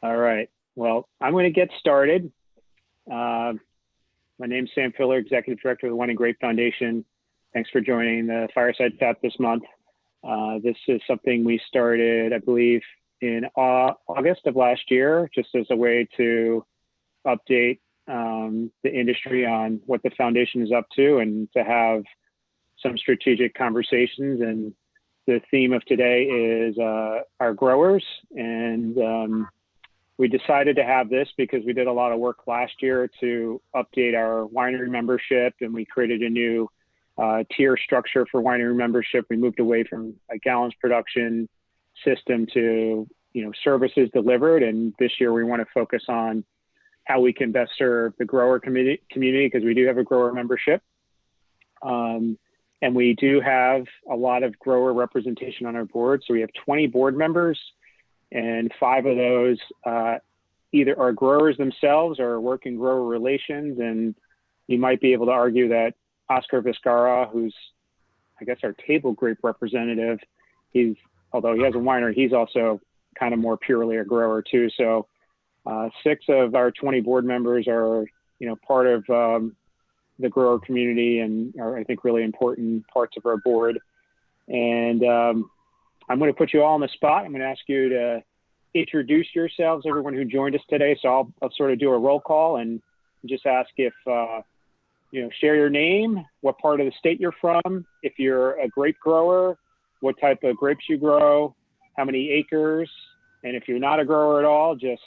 All right. Well, I'm going to get started. My name's Sam Filler, Executive Director of the Wine Grape Foundation. Thanks for joining the Fireside Chat this month. This is something we started, I believe, in August of last year, just as a way to update the industry on what the foundation is up to and to have some strategic conversations. And the theme of today is our growers. And we decided to have this because we did a lot of work last year to update our winery membership, and we created a new tier structure for winery membership. We moved away from a gallons production system to, services delivered. And this year we want to focus on how we can best serve the grower community because we do have a grower membership. And we do have a lot of grower representation on our board. So we have 20 board members, and 5 of those either are growers themselves or work in grower relations. And you might be able to argue that Oscar Vizcarra, who's, I guess, our table grape representative, although he has a winery, he's also kind of more purely a grower too. So 6 of our 20 board members are, part of the grower community and are, I think, really important parts of our board. And I'm going to put you all on the spot. I'm going to ask you to introduce yourselves, everyone who joined us today. So I'll sort of do a roll call and just ask if, share your name, what part of the state you're from, if you're a grape grower, what type of grapes you grow, how many acres, and if you're not a grower at all, just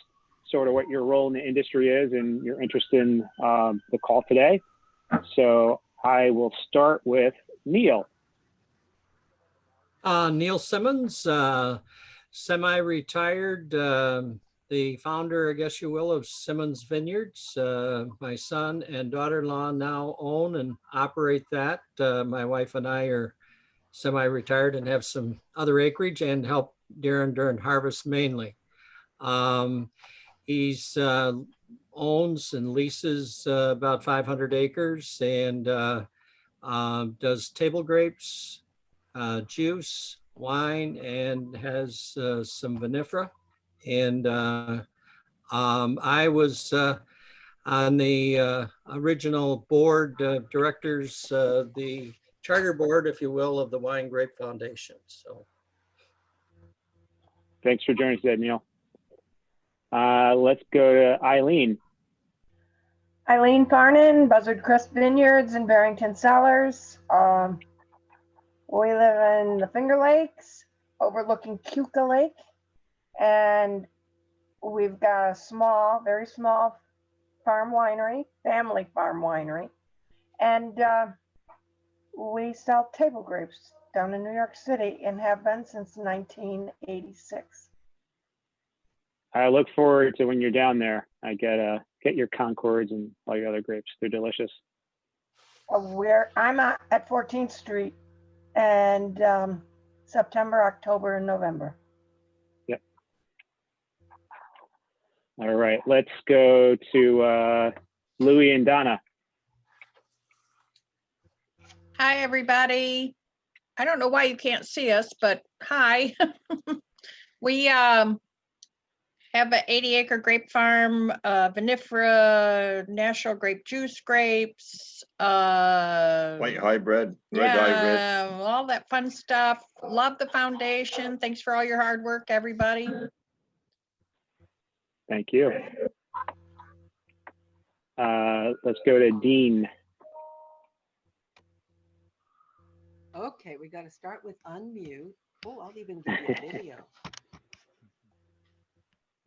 sort of what your role in the industry is and your interest in the call today. So I will start with Neil. Neil Simmons, semi-retired, the founder, I guess you will, of Simmons Vineyards. My son and daughter-in-law now own and operate that. My wife and I are semi-retired and have some other acreage and help Darren during harvest mainly. He's owns and leases about 500 acres and does table grapes, juice, wine, and has some vinifera. And I was on the original board of directors, the charter board, if you will, of the Wine Grape Foundation. So, thanks for joining us today, Neil. Let's go to Eileen. Eileen Farnan, Buzzard Crest Vineyards in Barrington Cellars. We live in the Finger Lakes, overlooking Keuka Lake, and we've got a very small farm winery, family farm winery, and we sell table grapes down in New York City and have been since 1986. I look forward to when you're down there. I get your Concords and all your other grapes. They're delicious. I'm at 14th Street, and September, October, and November. Yep. All right, let's go to Louie and Donna. Hi, everybody. I don't know why you can't see us, but hi. We have an 80-acre grape farm, vinifera, national grape juice grapes, white hybrid, red hybrid, all that fun stuff. Love the foundation. Thanks for all your hard work, everybody. Thank you. Let's go to Dean. Okay, we got to start with unmute. Oh, I'll even give you a video.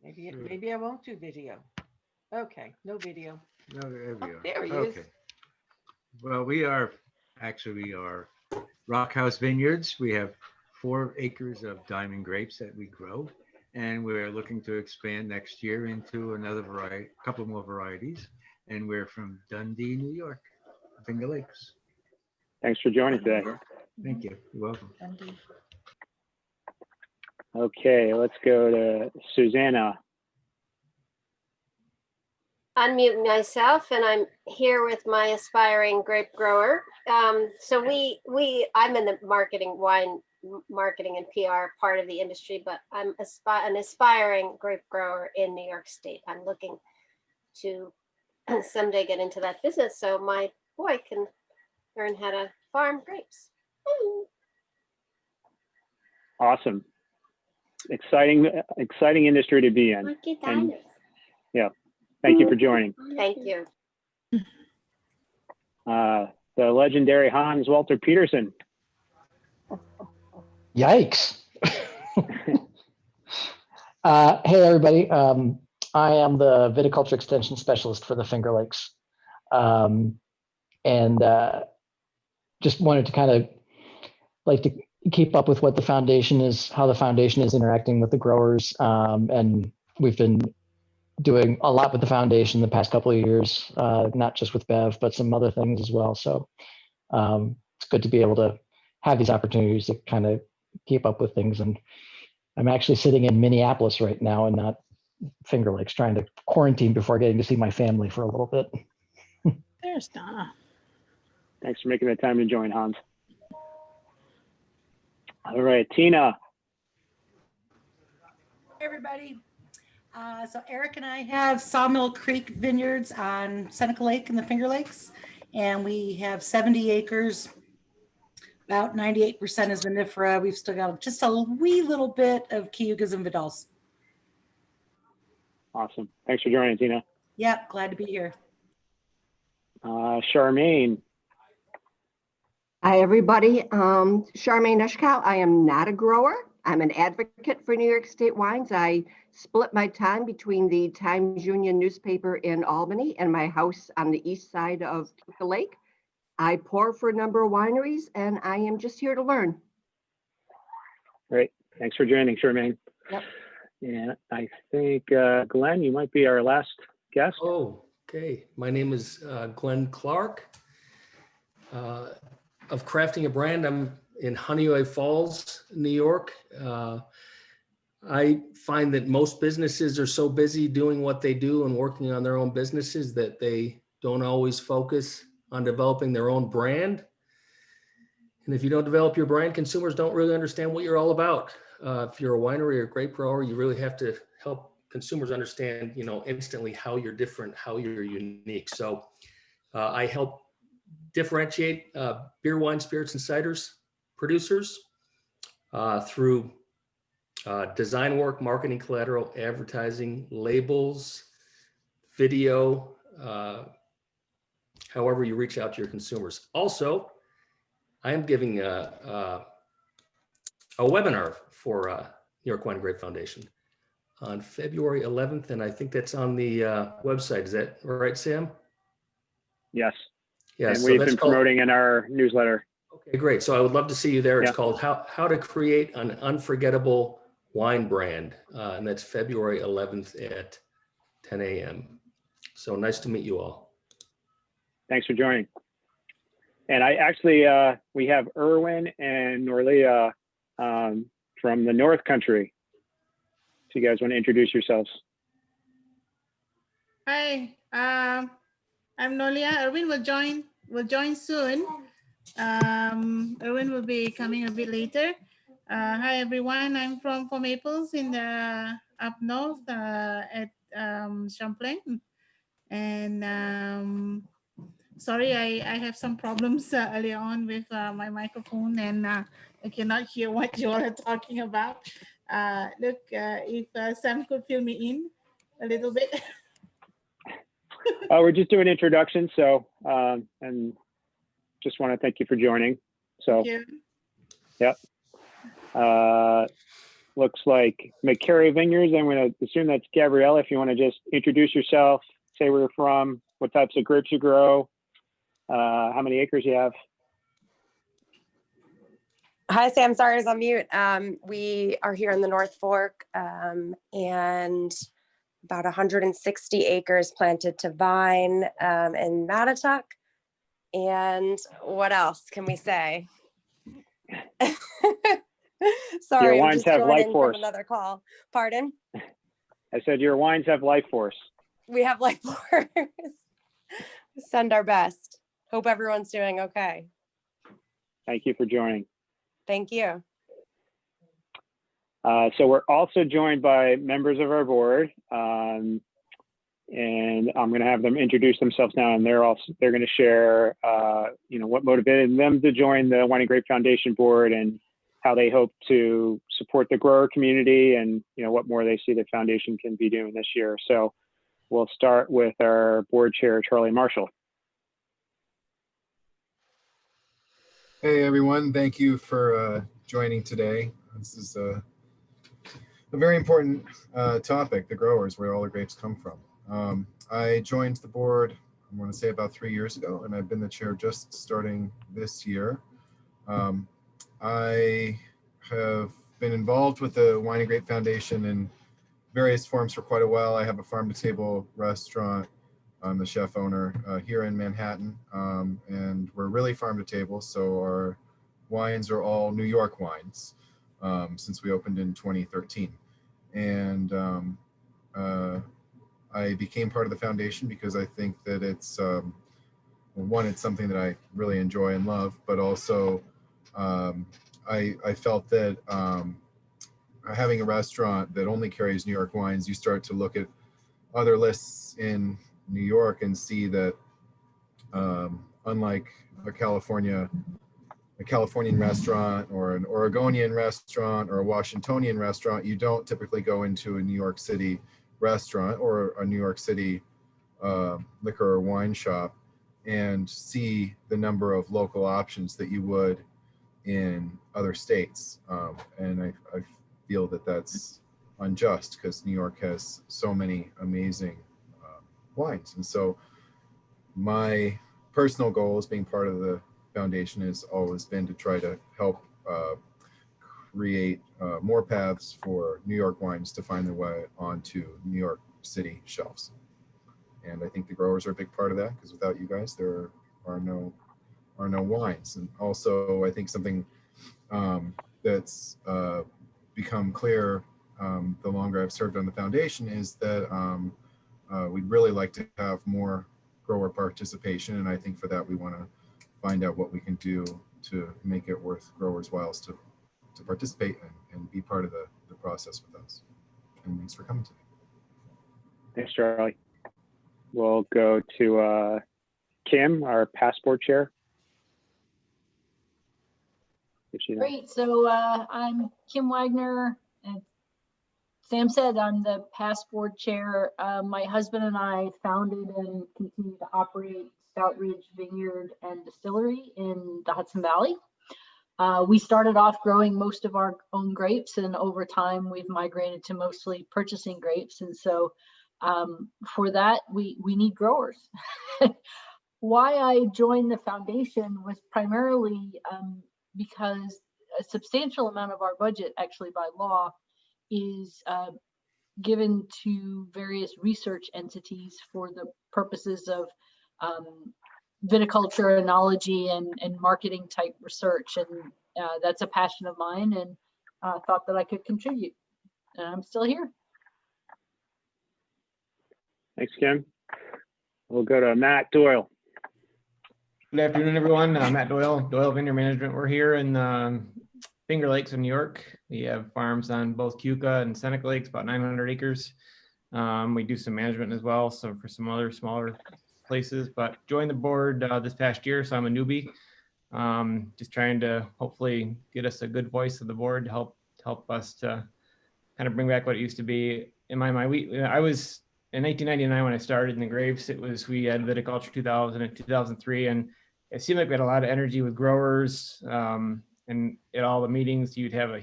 Maybe I won't do video. Okay, no video. No, there we are. There he is. Well, we are Rock House Vineyards. We have 4 acres of diamond grapes that we grow, and we're looking to expand next year into a couple more varieties. And we're from Dundee, New York, Finger Lakes. Thanks for joining today. Thank you. You're welcome. Dundee. Okay, let's go to Susanna. Unmute myself, and I'm here with my aspiring grape grower. I'm in the wine marketing and PR part of the industry, but I'm an aspiring grape grower in New York State. I'm looking to someday get into that business so my boy can learn how to farm grapes. Awesome. Exciting industry to be in. And, yeah. Thank you for joining. Thank you. The legendary Hans Walter Peterson. Yikes. Hey, everybody. I am the viticulture extension specialist for the Finger Lakes. Just wanted to kind of like to keep up with what the foundation is, how the foundation is interacting with the growers. And we've been doing a lot with the foundation the past couple of years, not just with Bev, but some other things as well. So it's good to be able to have these opportunities to kind of keep up with things. And I'm actually sitting in Minneapolis right now and not Finger Lakes, trying to quarantine before getting to see my family for a little bit. There's Donna. Thanks for making the time to join, Hans. All right, Tina. Hey, everybody. So Eric and I have Sawmill Creek Vineyards on Seneca Lake in the Finger Lakes, and we have 70 acres. About 98% is vinifera. We've still got just a wee little bit of Cayugas and Vidals. Awesome. Thanks for joining, Tina. Yep, glad to be here. Charmaine. Hi, everybody. Charmaine Ushkow. I am not a grower. I'm an advocate for New York State wines. I split my time between the Times Union newspaper in Albany and my house on the east side of Keuka Lake. I pour for a number of wineries, and I am just here to learn. Great. Thanks for joining, Charmaine. Yep. And I think, Glenn, you might be our last guest. Oh, okay. My name is Glenn Clark. Of Crafting a Brand, I'm in Honeyway Falls, New York. I find that most businesses are so busy doing what they do and working on their own businesses that they don't always focus on developing their own brand. And if you don't develop your brand, consumers don't really understand what you're all about. If you're a winery or grape grower, you really have to help consumers understand, instantly how you're different, how you're unique. So I help differentiate beer, wine, spirits, and ciders producers through design work, marketing collateral, advertising, labels, video, however you reach out to your consumers. Also, I am giving a webinar for York Wine Grape Foundation on February 11th, and I think that's on the website. Is that right, Sam? Yes. Yeah, and so we've that's been promoting in our newsletter. Okay, great. So I would love to see you there. It's Yeah. called How to Create an Unforgettable Wine Brand, and that's February 11th at 10 a.m. So nice to meet you all. Thanks for joining. And I actually, we have Erwin and Norlia from the North Country. So you guys want to introduce yourselves? Hi, I'm Nolia. Erwin will join soon. Erwin will be coming a bit later. Hi everyone, I'm from Four Maples in the up north at Champlain. And sorry, I have some problems earlier on with my microphone, and I cannot hear what you all are talking about. Look, if Sam could fill me in a little bit. We're just doing introductions, so and just want to thank you for joining. So, Thank you. Yep. Looks like McCary Vineyards. I'm going to assume that's Gabriella. If you want to just introduce yourself, say where you're from, what types of grapes you grow, how many acres you have. Hi, Sam. Sorry, I was on mute. We are here in the North Fork, and about 160 acres planted to vine in Mattatuck. And what else can we say? Sorry, your wines have life force. From another call. Pardon? I said your wines have life force. We have life force. Send our best. Hope everyone's doing okay. Thank you for joining. Thank you. So we're also joined by members of our board, and I'm going to have them introduce themselves now, and they're going to share, what motivated them to join the Wine and Grape Foundation board and how they hope to support the grower community, and what more they see the foundation can be doing this year. So we'll start with our board chair, Charlie Marshall. Hey everyone, thank you for joining today. This is a very important topic, the growers, where all the grapes come from. I joined the board, I want to say about 3 years ago, and I've been the chair just starting this year. I have been involved with the Wine and Grape Foundation in various forms for quite a while. I have a farm-to-table restaurant. I'm the chef owner here in Manhattan, and we're really farm-to-table, so our wines are all New York wines since we opened in 2013. And I became part of the foundation because I think that it's, one, it's something that I really enjoy and love, but also I felt that having a restaurant that only carries New York wines, you start to look at other lists in New York and see that unlike a Californian restaurant or an Oregonian restaurant or a Washingtonian restaurant, you don't typically go into a New York City restaurant or a New York City liquor or wine shop and see the number of local options that you would in other states. And I feel that that's unjust because New York has so many amazing wines. And so my personal goal as being part of the foundation has always been to try to help create more paths for New York wines to find their way onto New York City shelves. And I think the growers are a big part of that because without you guys, there are no wines. And also I think something that's become clear the longer I've served on the foundation is that we'd really like to have more grower participation. And I think for that, we want to find out what we can do to make it worth growers' whiles to participate and be part of the process with us. And thanks for coming today. Thanks, Charlie. We'll go to Kim, our passport chair. Great. So I'm Kim Wagner, and Sam said I'm the past board chair. My husband and I founded and continue to operate Stout Ridge Vineyard and Distillery in the Hudson Valley. We started off growing most of our own grapes, and over time we've migrated to mostly purchasing grapes. And so for that, we need growers. Why I joined the foundation was primarily because a substantial amount of our budget, actually by law, is given to various research entities for the purposes of viticulture, enology, and marketing type research. And that's a passion of mine, and thought that I could contribute. And I'm still here. Thanks, Kim. We'll go to Matt Doyle. Good afternoon, everyone. Matt Doyle, Doyle Vineyard Management. We're here in Finger Lakes in New York. We have farms on both Keuka and Seneca Lakes, about 900 acres. We do some management as well, so for some other smaller places, but joined the board this past year, so I'm a newbie. Just trying to hopefully get us a good voice of the board to help us to kind of bring back what it used to be. In my mind, I was in 1999 when I started in the grapes. We had Viticulture 2000 and 2003, and it seemed like we had a lot of energy with growers. And at all the meetings, you'd have a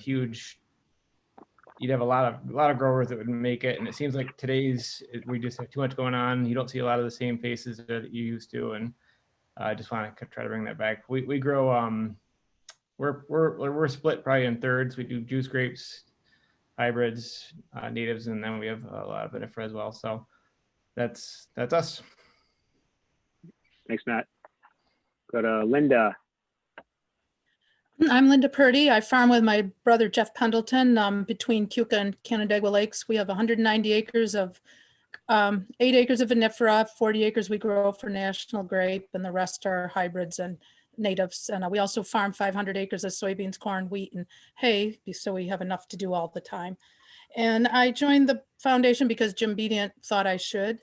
lot of growers that would make it. And it seems like we just have too much going on. You don't see a lot of the same faces that you used to. And I just want to try to bring that back. We grow, we're split probably in thirds. We do juice grapes, hybrids, natives, and then we have a lot of vinifera as well. So that's us. Thanks, Matt. Go to Linda. I'm Linda Purdy. I farm with my brother Jeff Pendleton between Keuka and Canandaigua Lakes. We have 190 acres of 8 acres of vinifera, 40 acres we grow for national grape, and the rest are hybrids and natives. And we also farm 500 acres of soybeans, corn, wheat, and hay, so we have enough to do all the time. And I joined the foundation because Jim Bedient thought I should.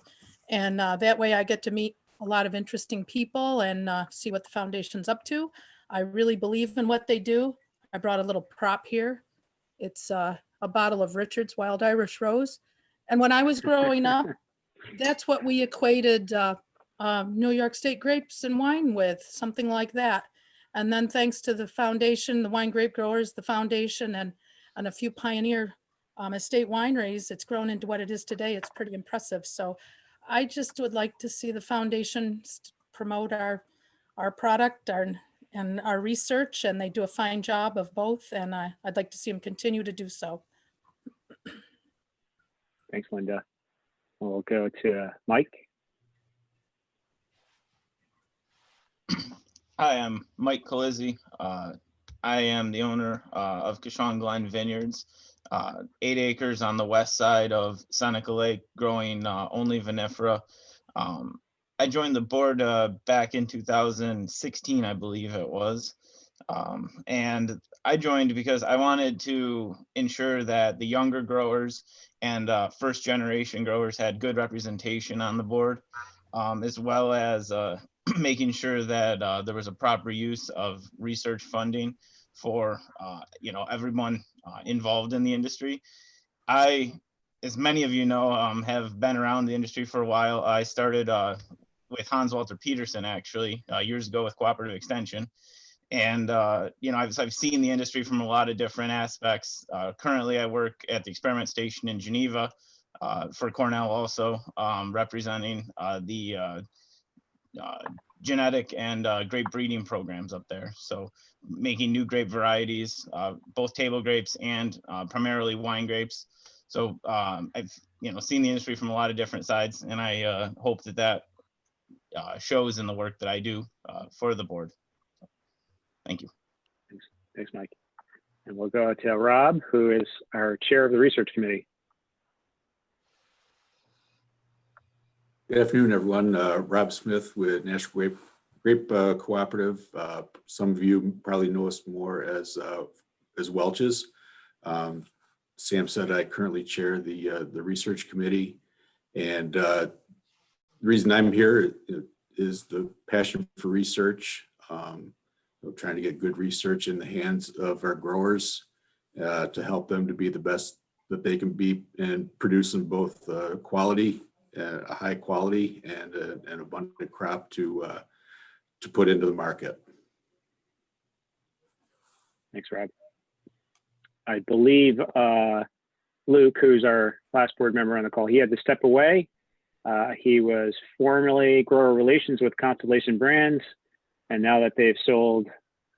And that way I get to meet a lot of interesting people and see what the foundation's up to. I really believe in what they do. I brought a little prop here. It's a bottle of Richard's Wild Irish Rose. And when I was growing up, that's what we equated New York State grapes and wine with, something like that. And then thanks to the foundation, the wine grape growers, the foundation, and a few pioneer estate wineries, it's grown into what it is today. It's pretty impressive. So I just would like to see the foundation promote our product and our research, and they do a fine job of both. And I'd like to see them continue to do so. Thanks, Linda. We'll go to Mike. Hi, I'm Mike Colizzi. I am the owner of Kishon Glen Vineyards, 8 acres on the west side of Seneca Lake, growing only vinifera. I joined the board back in 2016, I believe it was. And I joined because I wanted to ensure that the younger growers and first generation growers had good representation on the board, as well as making sure that there was a proper use of research funding for everyone involved in the industry. I, as many of you know, have been around the industry for a while. I started with Hans Walter Peterson actually years ago with Cooperative Extension. And I've seen the industry from a lot of different aspects. Currently, I work at the experiment station in Geneva for Cornell, also representing the genetic and grape breeding programs up there. So making new grape varieties, both table grapes and primarily wine grapes. So I've seen the industry from a lot of different sides, and I hope that shows in the work that I do for the board. Thank you. Thanks, Mike. And we'll go to Rob, who is our chair of the research committee. Good afternoon, everyone. Rob Smith with National Grape Cooperative. Some of you probably know us more as Welch's. Sam said I currently chair the research committee, and the reason I'm here is the passion for research. Trying to get good research in the hands of our growers to help them to be the best that they can be and producing both quality, a high quality, and an abundant crop to put into the market. Thanks, Rob. I believe Luke, who's our last board member on the call, he had to step away. He was formerly grower relations with Constellation Brands, and now that they've sold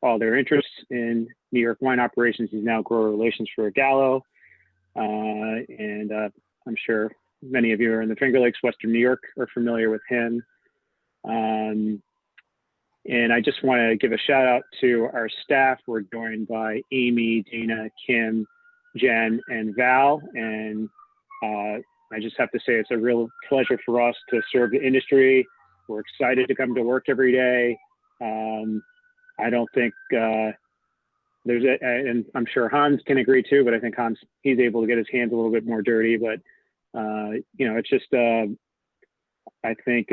all their interests in New York wine operations, he's now grower relations for Gallo. And I'm sure many of you are in the Finger Lakes, Western New York, are familiar with him. And I just want to give a shout out to our staff. We're joined by Amy, Dana, Kim, Jen, and Val. And I just have to say it's a real pleasure for us to serve the industry. We're excited to come to work every day. I don't think and I'm sure Hans can agree too, but I think he's able to get his hands a little bit more dirty. But it's just I think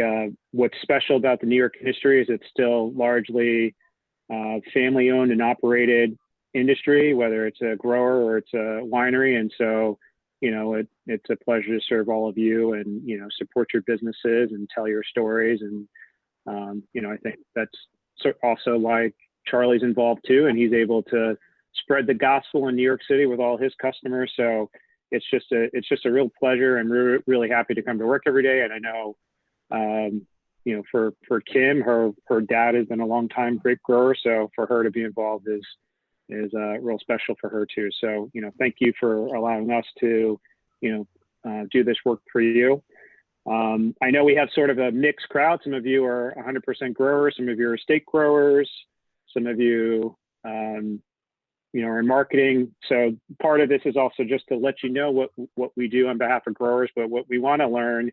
what's special about the New York industry is it's still largely family owned and operated industry, whether it's a grower or it's a winery. And so, it's a pleasure to serve all of you and, support your businesses and tell your stories. And, I think that's also why Charlie's involved too. And he's able to spread the gospel in New York City with all his customers. So it's just a real pleasure, and we're really happy to come to work every day. And I know, for Kim, her dad has been a long time grape grower. So for her to be involved is real special for her too. So, thank you for allowing us to, do this work for you. I know we have sort of a mixed crowd. Some of you are 100% growers. Some of you are estate growers. Some of you, are in marketing. So part of this is also just to let you know what we do on behalf of growers, but what we want to learn,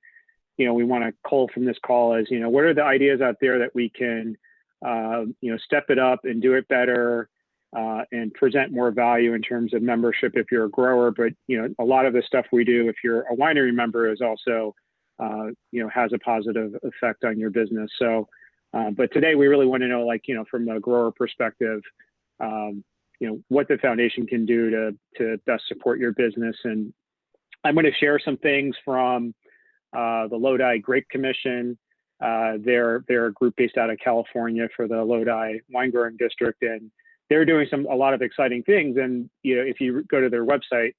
we want to cull from this call is, what are the ideas out there that we can step it up and do it better, and present more value in terms of membership if you're a grower. But, a lot of the stuff we do, if you're a winery member, is also, has a positive effect on your business. So, but today we really want to know, from a grower perspective, what the foundation can do to best support your business. And I'm going to share some things from the Lodi Grape Commission. They're a group based out of California for the Lodi Wine Growing District, and they're doing a lot of exciting things. And if you go to their website,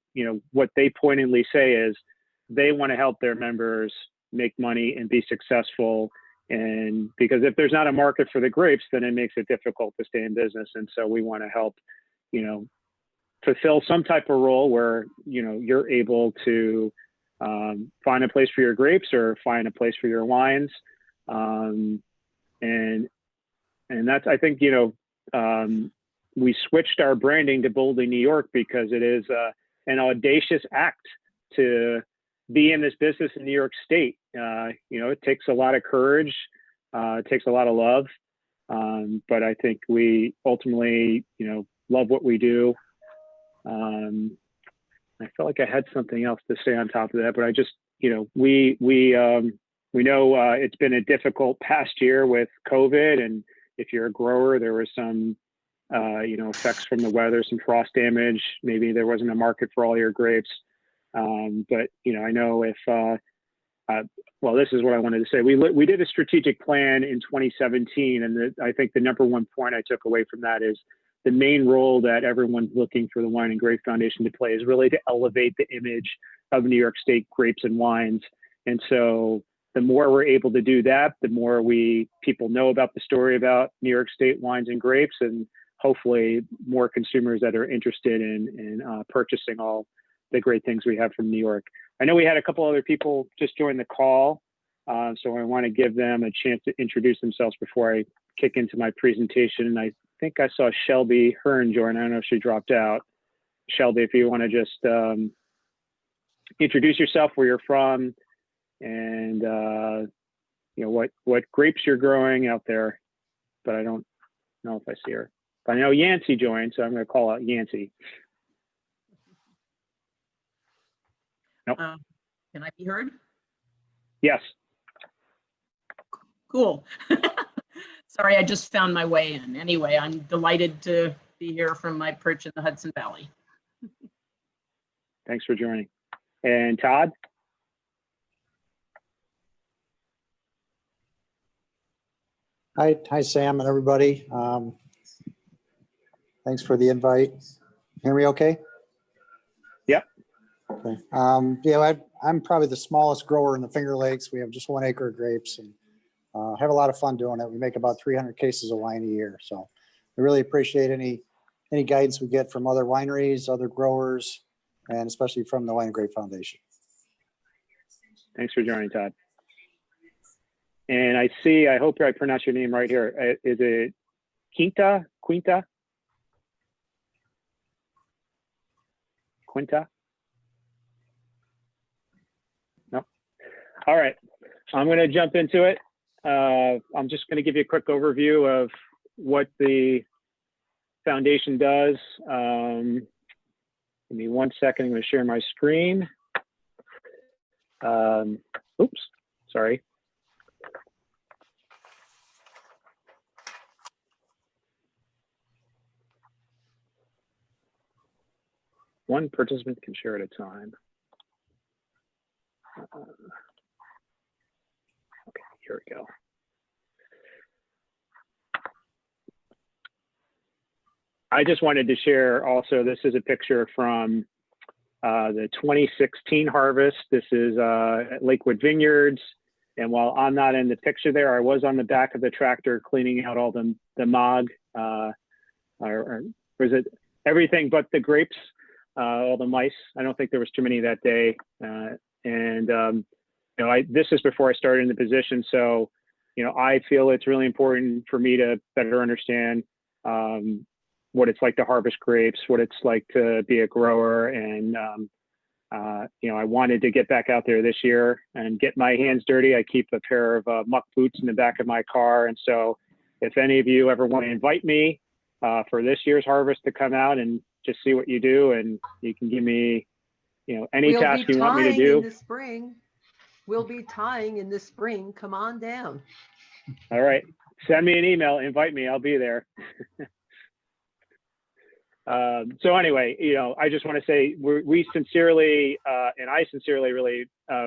what they pointedly say is they want to help their members make money and be successful. And because if there's not a market for the grapes, then it makes it difficult to stay in business. And so we want to help, fulfill some type of role where you're able to find a place for your grapes or find a place for your wines. And that's, I think, we switched our branding to Boldly New York because it is an audacious act to be in this business in New York State. It takes a lot of courage, it takes a lot of love, but I think we ultimately, love what we do. I felt like I had something else to say on top of that, but I just, we know it's been a difficult past year with COVID, and if you're a grower, there was some, effects from the weather, some frost damage. Maybe there wasn't a market for all your grapes. But, I know if, well, this is what I wanted to say. We did a strategic plan in 2017, and I think the number one point I took away from that is the main role that everyone's looking for the Wine and Grape Foundation to play is really to elevate the image of New York State grapes and wines. And so the more we're able to do that, the more people know about the story about New York State wines and grapes, and hopefully more consumers that are interested in purchasing all the great things we have from New York. I know we had a couple other people just join the call, so I want to give them a chance to introduce themselves before I kick into my presentation. And I think I saw Shelby Hearn join. I don't know if she dropped out. Shelby, if you want to just introduce yourself, where you're from, and what grapes you're growing out there. But I don't know if I see her. But I know Yancey joined, so I'm going to call out Yancey. Nope. Can I be heard? Yes. Cool. Sorry, I just found my way in. Anyway, I'm delighted to be here from my perch in the Hudson Valley. Thanks for joining. And Todd? Hi, Sam and everybody. Thanks for the invite. Hear me okay? Yep. Okay. I'm probably the smallest grower in the Finger Lakes. We have just 1 acre of grapes, and have a lot of fun doing it. We make about 300 cases of wine a year. So we really appreciate any guidance we get from other wineries, other growers, and especially from the Wine and Grape Foundation. Thanks for joining, Todd. And I hope I pronounced your name right here. Is it Quinta? No. All right. I'm going to jump into it. I'm just going to give you a quick overview of what the foundation does. Give me 1 second. I'm going to share my screen. Oops, sorry. One participant can share at a time. Okay, here we go. I just wanted to share also, this is a picture from the 2016 harvest. This is at Lakewood Vineyards. And while I'm not in the picture there, I was on the back of the tractor cleaning out all the mog, or was it everything but the grapes, all the mice. I don't think there was too many that day. This is before I started in the position. So, I feel it's really important for me to better understand what it's like to harvest grapes, what it's like to be a grower. And, I wanted to get back out there this year and get my hands dirty. I keep a pair of muck boots in the back of my car. And so if any of you ever want to invite me for this year's harvest to come out and just see what you do, and you can give me, any We'll task be you want me to tying do. in the spring. We'll be tying in the spring. Come on down. All right. Send me an email, invite me, I'll be there. So anyway, I just want to say we sincerely, and I sincerely really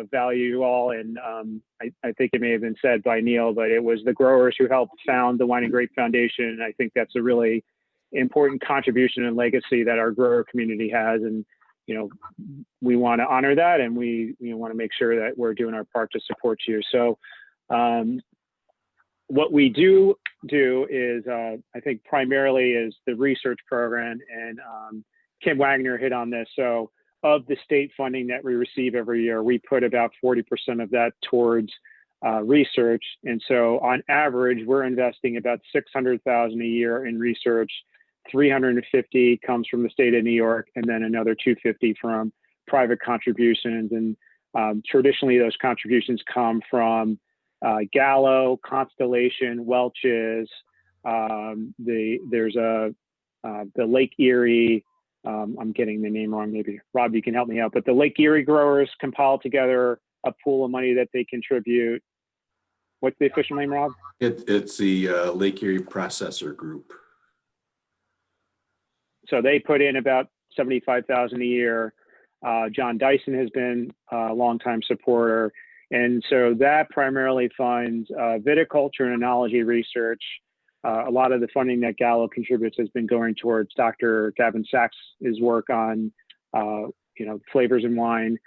value you all. And I think it may have been said by Neil, but it was the growers who helped found the Wine and Grape Foundation. And I think that's a really important contribution and legacy that our grower community has. And, we want to honor that, and we want to make sure that we're doing our part to support you. So what we do is, I think primarily is the research program, and Kim Wagner hit on this. So of the state funding that we receive every year, we put about 40% of that towards research. And so on average, we're investing about $600,000 a year in research. 350 comes from the state of New York, and then another 250 from private contributions. And traditionally, those contributions come from Gallo, Constellation, Welch's. There's the Lake Erie. I'm getting the name wrong. Maybe Rob, you can help me out. But the Lake Erie growers compile together a pool of money that they contribute. What's the official name, Rob? It's the Lake Erie Processor Group. So they put in about $75,000 a year. John Dyson has been a longtime supporter. And so that primarily funds viticulture and enology research. A lot of the funding that Gallo contributes has been going towards Dr. Gavin Sachs' work on, flavors in wine.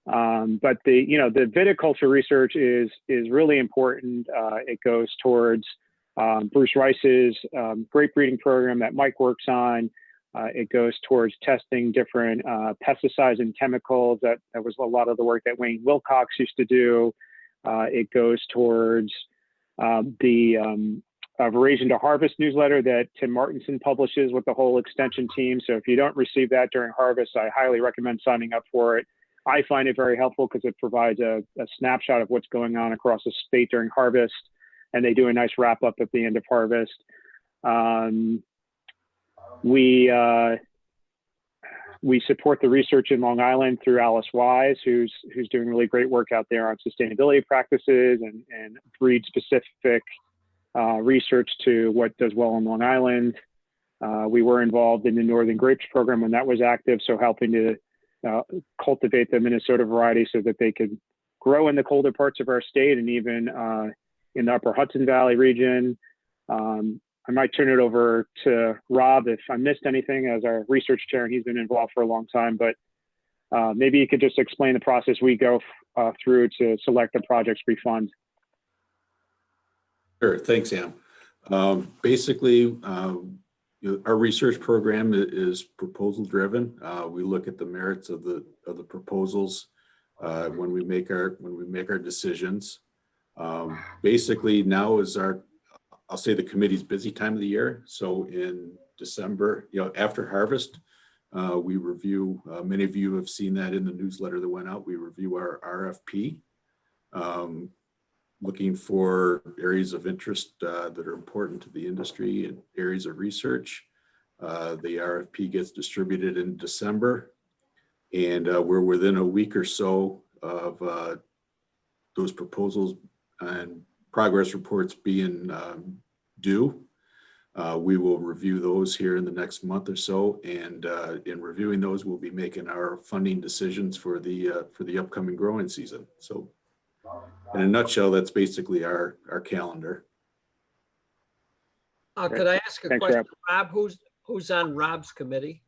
But the viticulture research is really important. It goes towards Bruce Rice's grape breeding program that Mike works on. It goes towards testing different pesticides and chemicals. That was a lot of the work that Wayne Wilcox used to do. It goes towards the Veraison to Harvest newsletter that Tim Martinson publishes with the whole extension team. So if you don't receive that during harvest, I highly recommend signing up for it. I find it very helpful because it provides a snapshot of what's going on across the state during harvest, and they do a nice wrap up at the end of harvest. We support the research in Long Island through Alice Wise, who's doing really great work out there on sustainability practices and breed specific research to what does well on Long Island. We were involved in the Northern Grapes program when that was active, so helping to cultivate the Minnesota variety so that they could grow in the colder parts of our state and even in the upper Hudson Valley region. I might turn it over to Rob if I missed anything as our research chair, and he's been involved for a long time, but maybe you could just explain the process we go through to select the projects we fund. Sure, thanks, Sam. Basically, our research program is proposal driven. We look at the merits of the proposals when we make our decisions. Basically, now is I'll say the committee's busy time of the year. So in December, after harvest, we review. Many of you have seen that in the newsletter that went out. We review our RFP. Looking for areas of interest that are important to the industry and areas of research. The RFP gets distributed in December, and we're within a week or so of those proposals and progress reports being due. We will review those here in the next month or so, and in reviewing those, we'll be making our funding decisions for the upcoming growing season. So in a nutshell, that's basically our calendar. Could I ask a question, Rob? Who's on Rob's committee?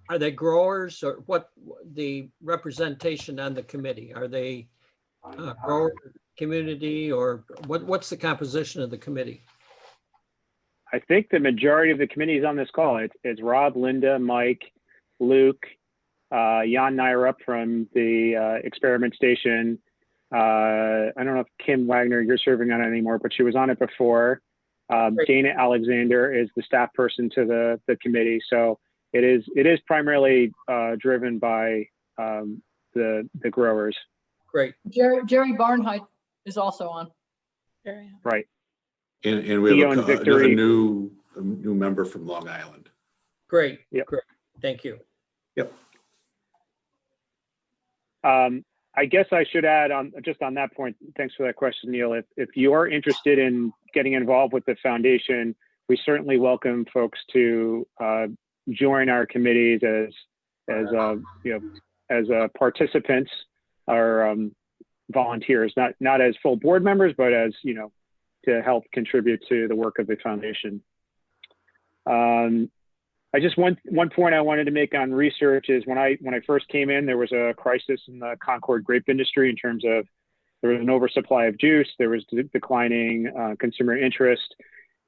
Are they growers, or what the representation on the committee? Are they grower community, or what's the composition of the committee? I think the majority of the committee is on this call. It's Rob, Linda, Mike, Luke, Jan Nyrup from the experiment station. I don't know if Kim Wagner, you're serving on it anymore, but she was on it before. Dana Alexander is the staff person to the committee. So it is primarily driven by the growers. Great. Jerry Barnheidt is also on. Right. And we He have owns a Victory. new member from Long Island. Great. Yep. Great. Thank you. Yep. I guess I should add on just on that point. Thanks for that question, Neil. If you are interested in getting involved with the foundation, we certainly welcome folks to join our committees as participants or volunteers, not as full board members, but as to help contribute to the work of the foundation. I just one point I wanted to make on research is when I first came in, there was a crisis in the Concord grape industry in terms of there was an oversupply of juice, there was declining consumer interest,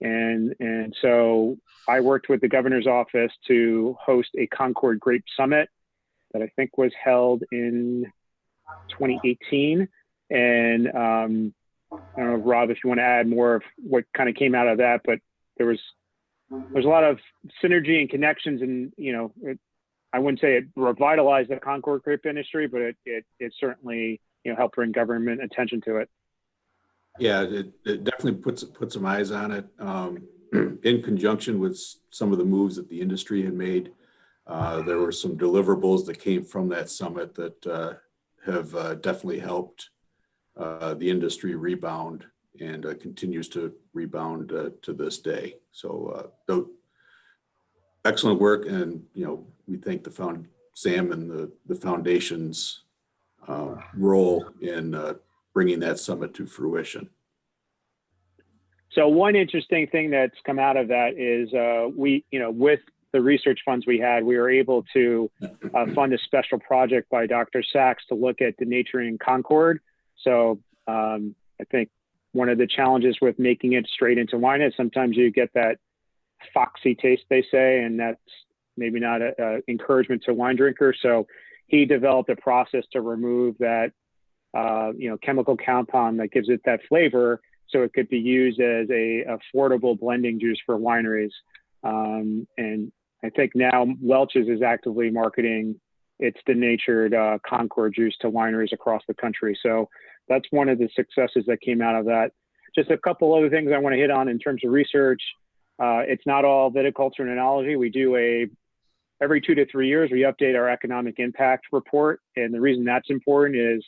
and so I worked with the governor's office to host a Concord Grape Summit that I think was held in 2018. And I don't know, Rob, if you want to add more of what kind of came out of that, but there's a lot of synergy and connections, and I wouldn't say it revitalized the Concord grape industry, but it certainly helped bring government attention to it. Yeah, it definitely puts some eyes on it. In conjunction with some of the moves that the industry had made, there were some deliverables that came from that summit that have definitely helped the industry rebound and continues to rebound to this day. So excellent work, and we thank Sam and the foundation's role in bringing that summit to fruition. So one interesting thing that's come out of that is we, with the research funds we had, we were able to fund a special project by Dr. Sachs to look at denaturing Concord. So I think one of the challenges with making it straight into wine is sometimes you get that foxy taste, they say, and that's maybe not an encouragement to wine drinkers. So he developed a process to remove that, chemical compound that gives it that flavor, so it could be used as a affordable blending juice for wineries. And I think now Welch's is actively marketing its denatured Concord juice to wineries across the country. So that's one of the successes that came out of that. Just a couple other things I want to hit on in terms of research. It's not all viticulture and enology. We do every 2 to 3 years, we update our economic impact report. And the reason that's important is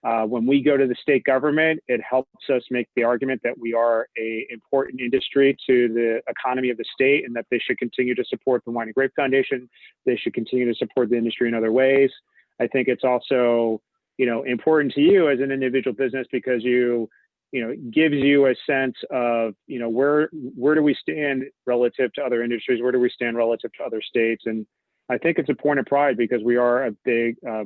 when we go to the state government, it helps us make the argument that we are an important industry to the economy of the state and that they should continue to support the Wine and Grape Foundation. They should continue to support the industry in other ways. I think it's also, important to you as an individual business because gives you a sense of, where do we stand relative to other industries? Where do we stand relative to other states? And I think it's a point of pride because we are a big, I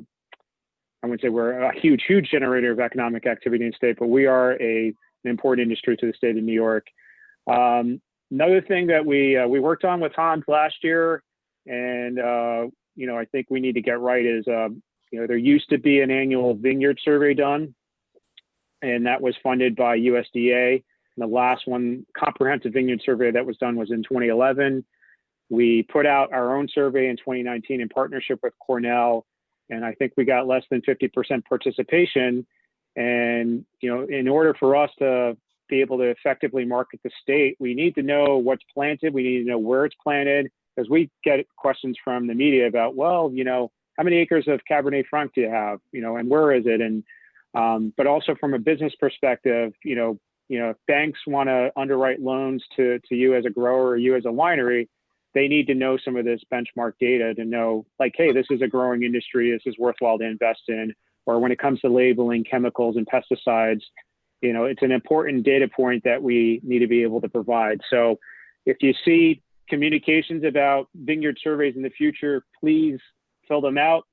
wouldn't say we're a huge generator of economic activity in the state, but we are an important industry to the state of New York. Another thing that we worked on with Hans last year, and I think we need to get right is there used to be an annual vineyard survey done, and that was funded by USDA. And the last one, comprehensive vineyard survey that was done was in 2011. We put out our own survey in 2019 in partnership with Cornell. And I think we got less than 50% participation. And, in order for us to be able to effectively market the state, we need to know what's planted. We need to know where it's planted, because we get questions from the media about, well, how many acres of Cabernet Franc do you have, and where is it? And, but also from a business perspective, if banks want to underwrite loans to you as a grower or you as a winery, they need to know some of this benchmark data to know, like, hey, this is a growing industry, this is worthwhile to invest in. Or when it comes to labeling chemicals and pesticides, it's an important data point that we need to be able to provide. So if you see communications about vineyard surveys in the future, please fill them out.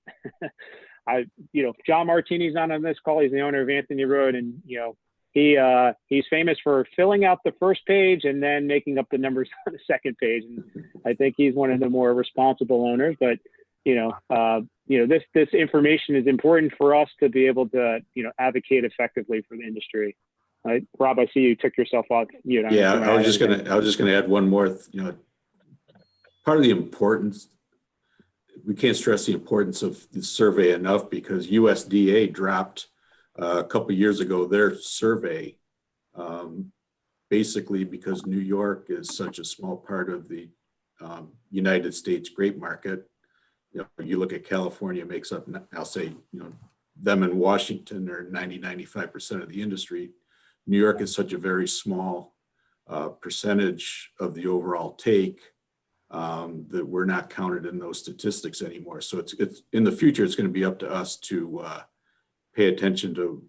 John Martini's not on this call. He's the owner of Anthony Road, and he's famous for filling out the first page and then making up the numbers on the second page. And I think he's one of the more responsible owners. But this information is important for us to be able to advocate effectively for the industry. Rob, I see you took yourself off mute. Yeah, I was just gonna add one more. Part of the importance, we can't stress the importance of the survey enough, because USDA dropped a couple of years ago their survey Basically because New York is such a small part of the United States grape market. You look at California makes up, I'll say, them and Washington are 95% of the industry. New York is such a very small percentage of the overall take that we're not counted in those statistics anymore. So it's in the future, it's going to be up to us to pay attention to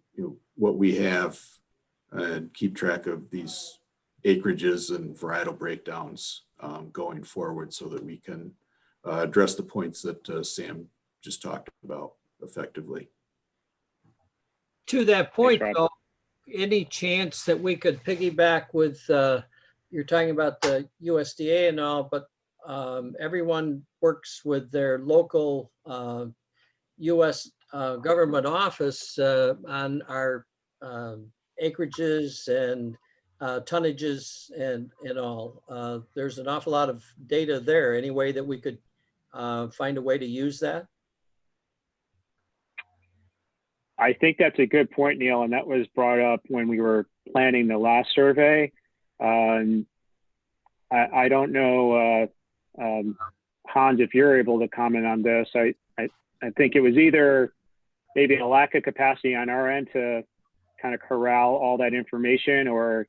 what we have and keep track of these acreages and varietal breakdowns going forward so that we can address the points that Sam just talked about effectively. To that point, though, any chance that we could piggyback with, you're talking about the USDA and all, but everyone works with their local US government office on our acreages and tonnages and all. There's an awful lot of data there. Any way that we could find a way to use that? I think that's a good point, Neil, and that was brought up when we were planning the last survey. I don't know, Hans, if you're able to comment on this. I think it was either maybe a lack of capacity on our end to kind of corral all that information, or,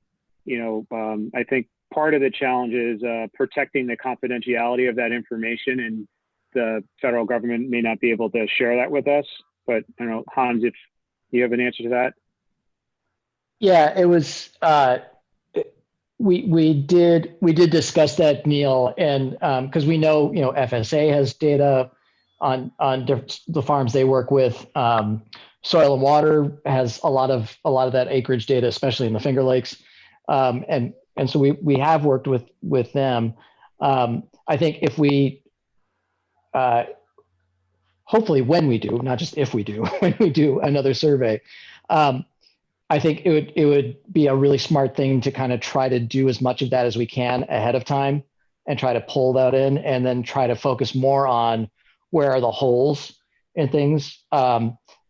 I think part of the challenge is protecting the confidentiality of that information, and the federal government may not be able to share that with us. But I don't know, Hans, if you have an answer to that. Yeah, it was. We did discuss that, Neil, and because we know FSA has data on the farms they work with. Soil and Water has a lot of that acreage data, especially in the Finger Lakes, and so we have worked with them. I think if we hopefully when we do, not just if we do, when we do another survey, I think it would be a really smart thing to kind of try to do as much of that as we can ahead of time and try to pull that in, and then try to focus more on where are the holes and things.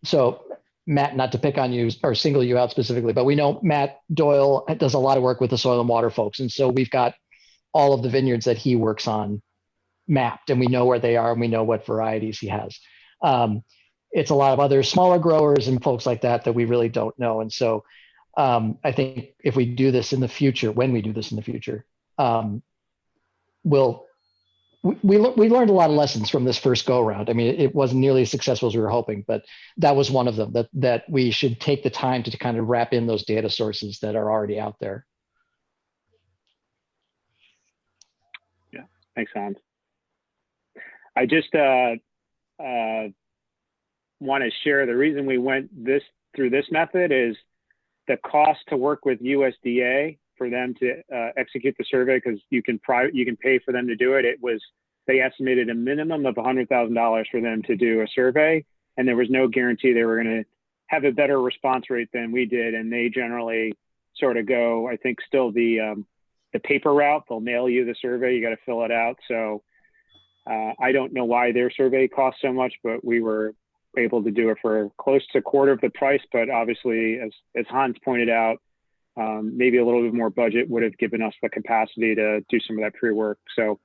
So Matt, not to pick on you or single you out specifically, but we know Matt Doyle does a lot of work with the Soil and Water folks. And so we've got all of the vineyards that he works on mapped, and we know where they are and we know what varieties he has. It's a lot of other smaller growers and folks like that we really don't know. And so I think if we do this in the future, when we do this in the future, we learned a lot of lessons from this first go around. I mean, it wasn't nearly as successful as we were hoping, but that was one of them, that we should take the time to kind of wrap in those data sources that are already out there. Yeah, thanks, Hans. I just want to share the reason we went through this method is the cost to work with USDA for them to execute the survey, because you can pay for them to do it. They estimated a minimum of $100,000 for them to do a survey, and there was no guarantee they were going to have a better response rate than we did. And they generally sort of go, I think, still the paper route. They'll mail you the survey, you got to fill it out. So I don't know why their survey costs so much, but we were able to do it for close to a quarter of the price. But obviously, as Hans pointed out, maybe a little bit more budget would have given us the capacity to do some of that pre-work. So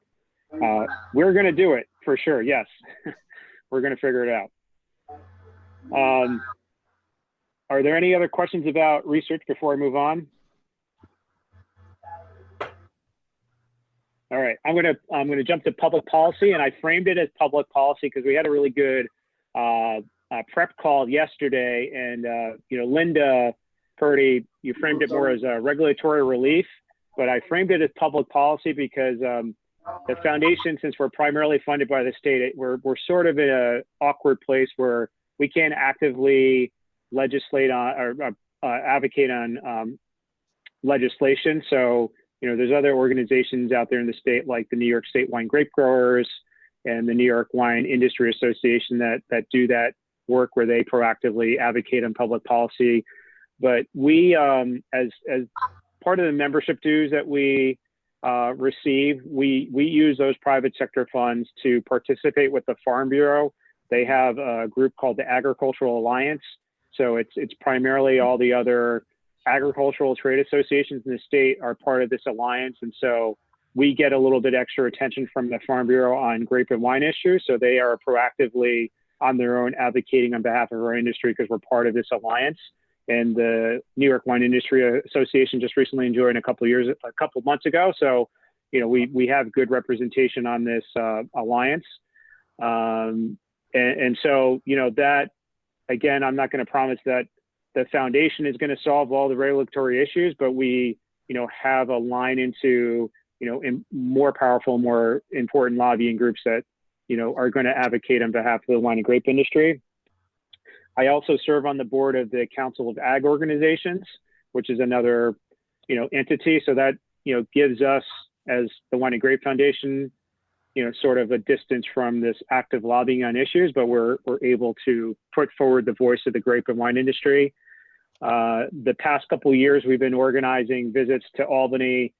we're going to do it for sure. Yes, we're going to figure it out. Are there any other questions about research before I move on? All right, I'm gonna jump to public policy, and I framed it as public policy because we had a really good prep call yesterday, and Linda Purdy, you framed it more as a regulatory relief, but I framed it as public policy because the foundation, since we're primarily funded by the state, we're sort of in an awkward place where we can't actively legislate on or advocate on legislation. So there's other organizations out there in the state, like the New York State Wine Grape Growers and the New York Wine Industry Association that do that work where they proactively advocate on public policy. But we, as part of the membership dues that we receive, we use those private sector funds to participate with the Farm Bureau. They have a group called the Agricultural Alliance. So it's primarily all the other agricultural trade associations in the state are part of this alliance. And so we get a little bit extra attention from the Farm Bureau on grape and wine issues. So they are proactively on their own advocating on behalf of our industry because we're part of this alliance. And the New York Wine Industry Association just recently joined a couple months ago. So, you know, we have good representation on this alliance. And so, you know, that, again, I'm not going to promise that the foundation is going to solve all the regulatory issues, but we, you know, have a line into, you know, more powerful, more important lobbying groups that, you know, are going to advocate on behalf of the wine and grape industry. I also serve on the board of the Council of Ag Organizations, which is another, you know, entity. So that, you know, gives us as the Wine and Grape Foundation, you know, sort of a distance from this active lobbying on issues, but we're able to put forward the voice of the grape and wine industry. The past couple of years, we've been organizing visits to Albany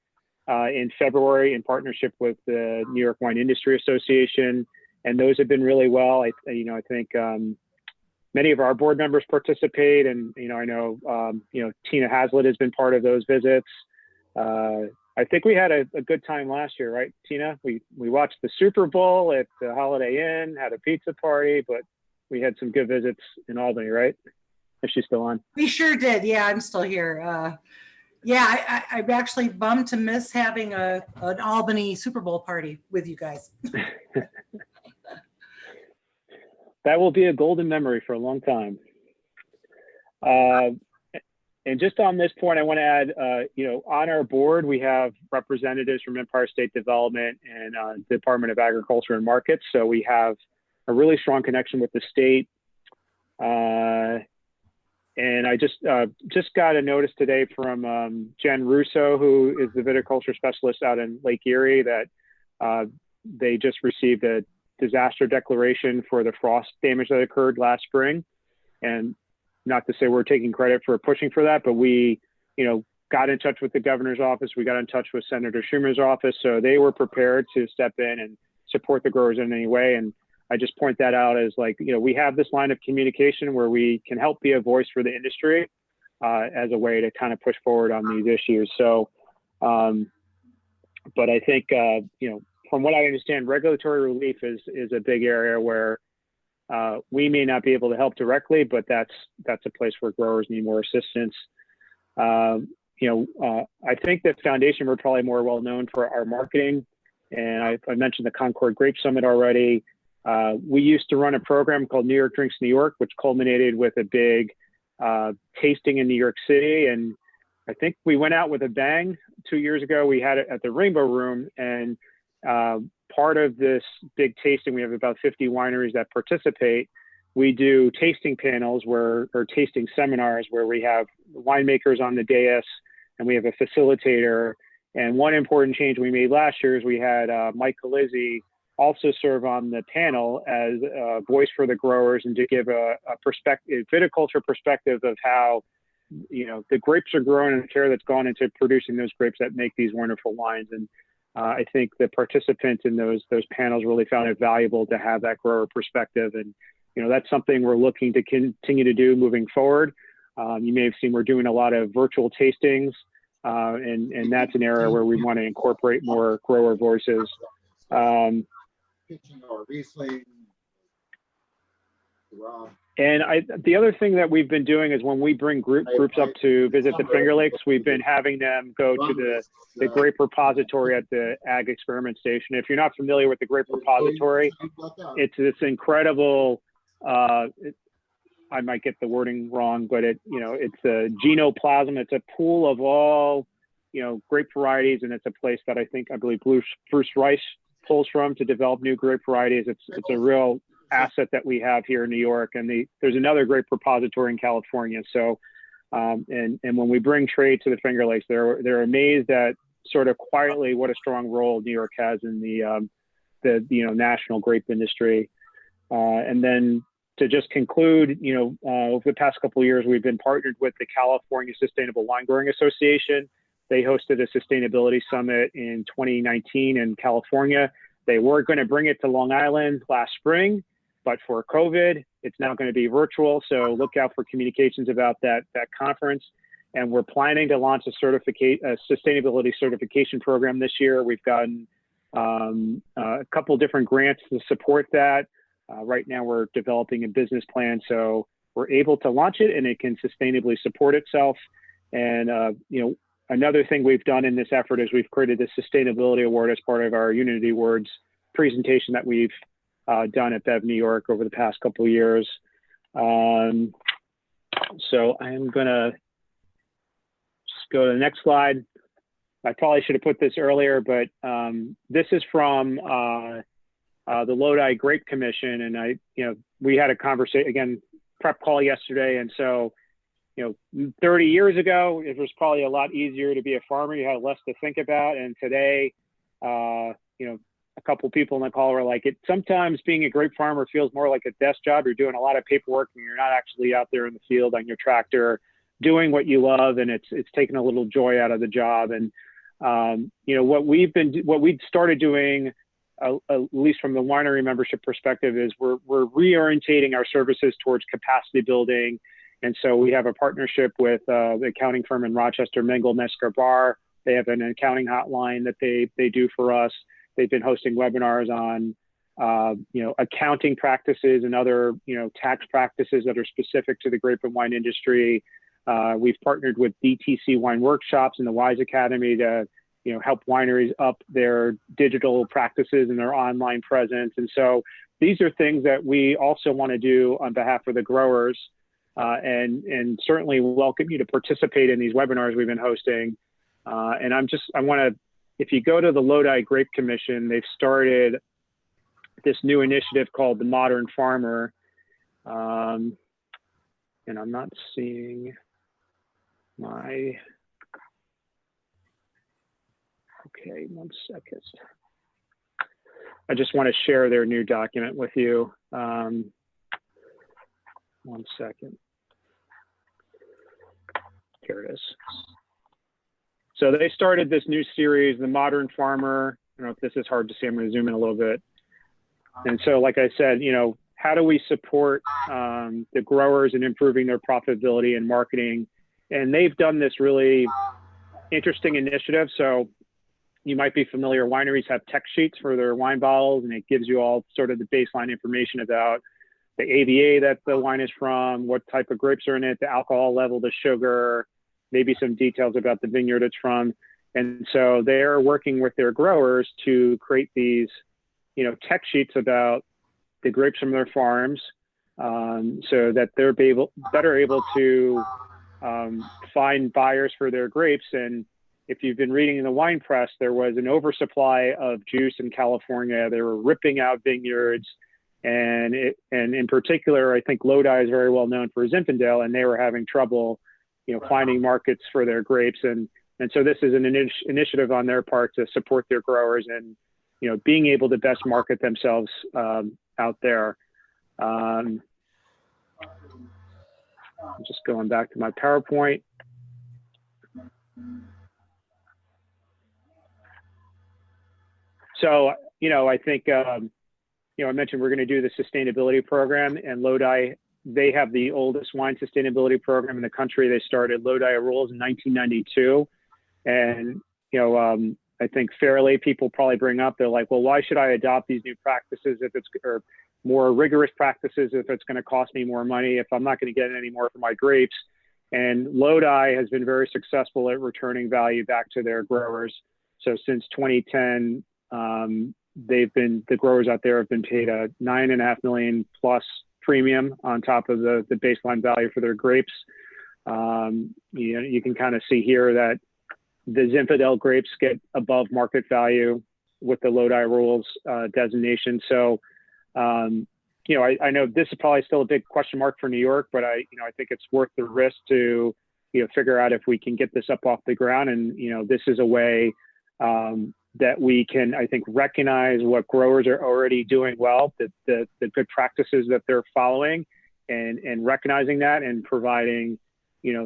in February in partnership with the New York Wine Industry Association, and those have been really well. I think many of our board members participate, and I know Tina Hazlitt has been part of those visits. I think we had a good time last year, right, Tina? We watched the Super Bowl at the Holiday Inn, had a pizza party, but we had some good visits in Albany, right? Is she still on? We sure did. Yeah, I'm still here. I'm actually bummed to miss having an Albany Super Bowl party with you guys. That will be a golden memory for a long time. And just on this point, I want to add, on our board, we have representatives from Empire State Development and Department of Agriculture and Markets. So we have a really strong connection with the state. And I just got a notice today from Jen Russo, who is the viticulture specialist out in Lake Erie, that they just received a disaster declaration for the frost damage that occurred last spring. And not to say we're taking credit for pushing for that, but we, got in touch with the governor's office. We got in touch with Senator Schumer's office. So they were prepared to step in and support the growers in any way. And I just point that out as we have this line of communication where we can help be a voice for the industry as a way to kind of push forward on these issues. So, but I think, from what I understand, regulatory relief is a big area where we may not be able to help directly, but that's a place where growers need more assistance. I think the foundation, we're probably more well known for our marketing. And I mentioned the Concord Grape Summit already. We used to run a program called New York Drinks New York, which culminated with a big tasting in New York City. And I think we went out with a bang 2 years ago. We had it at the Rainbow Room, and part of this big tasting, we have about 50 wineries that participate. We do tasting panels or tasting seminars where we have winemakers on the dais and we have a facilitator. And one important change we made last year is we had Mike Calizzi also serve on the panel as a voice for the growers and to give a perspective, viticulture perspective of how, the grapes are grown and the care that's gone into producing those grapes that make these wonderful wines. And I think the participants in those panels really found it valuable to have that grower perspective. And, that's something we're looking to continue to do moving forward. You may have seen we're doing a lot of virtual tastings, and that's an area where we want to incorporate more grower voices. And the other thing that we've been doing is when we bring groups up to visit the Finger Lakes, we've been having them go to the grape repository at the Ag Experiment Station. If you're not familiar with the grape repository, it's this incredible, I might get the wording wrong, but it's a genoplasm. It's a pool of all, grape varieties. And it's a place that I believe Bruce Rice pulls from to develop new grape varieties. It's a real asset that we have here in New York, and there's another grape repository in California. So, and when we bring trade to the Finger Lakes, they're amazed at sort of quietly what a strong role New York has in the national grape industry. And then to just conclude, over the past couple of years, we've been partnered with the California Sustainable Wine Growing Association. They hosted a sustainability summit in 2019 in California. They were going to bring it to Long Island last spring, but for COVID, it's now going to be virtual. So look out for communications about that conference. and we're planning to launch a sustainability certification program this year. We've gotten a couple different grants to support that. Right now we're developing a business plan so we're able to launch it and it can sustainably support itself. And another thing we've done in this effort is we've created a sustainability award as part of our Unity Awards presentation that we've done at Bev New York over the past couple of years. So I'm gonna just go to the next slide. I probably should have put this earlier, but this is from the Lodi Grape Commission, and we had a conversation, again, prep call yesterday, and so 30 years ago, it was probably a lot easier to be a farmer. You had less to think about, and today, a couple people in the call were like, sometimes being a grape farmer feels more like a desk job. You're doing a lot of paperwork, and you're not actually out there in the field on your tractor doing what you love, and it's taken a little joy out of the job. And what we'd started doing, at least from the winery membership perspective, is we're reorientating our services towards capacity building. And so we have a partnership with the accounting firm in Rochester, Mengel Mesker Bar. They have an accounting hotline that they do for us. They've been hosting webinars on accounting practices and other tax practices that are specific to the grape and wine industry. We've partnered with DTC Wine Workshops and the Wise Academy to help wineries up their digital practices and their online presence. And so these are things that we also want to do on behalf of the growers, and certainly welcome you to participate in these webinars we've been hosting. And if you go to the Lodi Grape Commission, they've started this new initiative called the Modern Farmer. And I'm not seeing okay, 1 second. I just want to share their new document with you. 1 second. Here it is. So they started this new series, The Modern Farmer. I don't know if this is hard to see. I'm going to zoom in a little bit. And so, like I said, how do we support the growers in improving their profitability and marketing? And they've done this really interesting initiative. So you might be familiar, wineries have tech sheets for their wine bottles, and it gives you all sort of the baseline information about the AVA that the wine is from, what type of grapes are in it, the alcohol level, the sugar, maybe some details about the vineyard it's from. And so they're working with their growers to create these, tech sheets about the grapes from their farms, so that they're better able to find buyers for their grapes. And if you've been reading in the wine press, there was an oversupply of juice in California. They were ripping out vineyards, and in particular, I think Lodi is very well known for Zinfandel, and they were having trouble, finding markets for their grapes. And so this is an initiative on their part to support their growers and, being able to best market themselves out there. I'm just going back to my PowerPoint. So, I think, I mentioned we're going to do the sustainability program, and Lodi, they have the oldest wine sustainability program in the country. They started Lodi Rules in 1992. And, I think fairly people probably bring up, they're like, well, why should I adopt these new practices or more rigorous practices if it's going to cost me more money, if I'm not going to get any more for my grapes? And Lodi has been very successful at returning value back to their growers. So since 2010, the growers out there have been paid a $9.5 million plus premium on top of the baseline value for their grapes. You can kind of see here that the Zinfandel grapes get above market value with the Lodi Rules designation. So, I know this is probably still a big question mark for New York, but I think it's worth the risk to, figure out if we can get this up off the ground. And, this is a way that we can, I think, recognize what growers are already doing well, the good practices that they're following, and recognizing that and providing,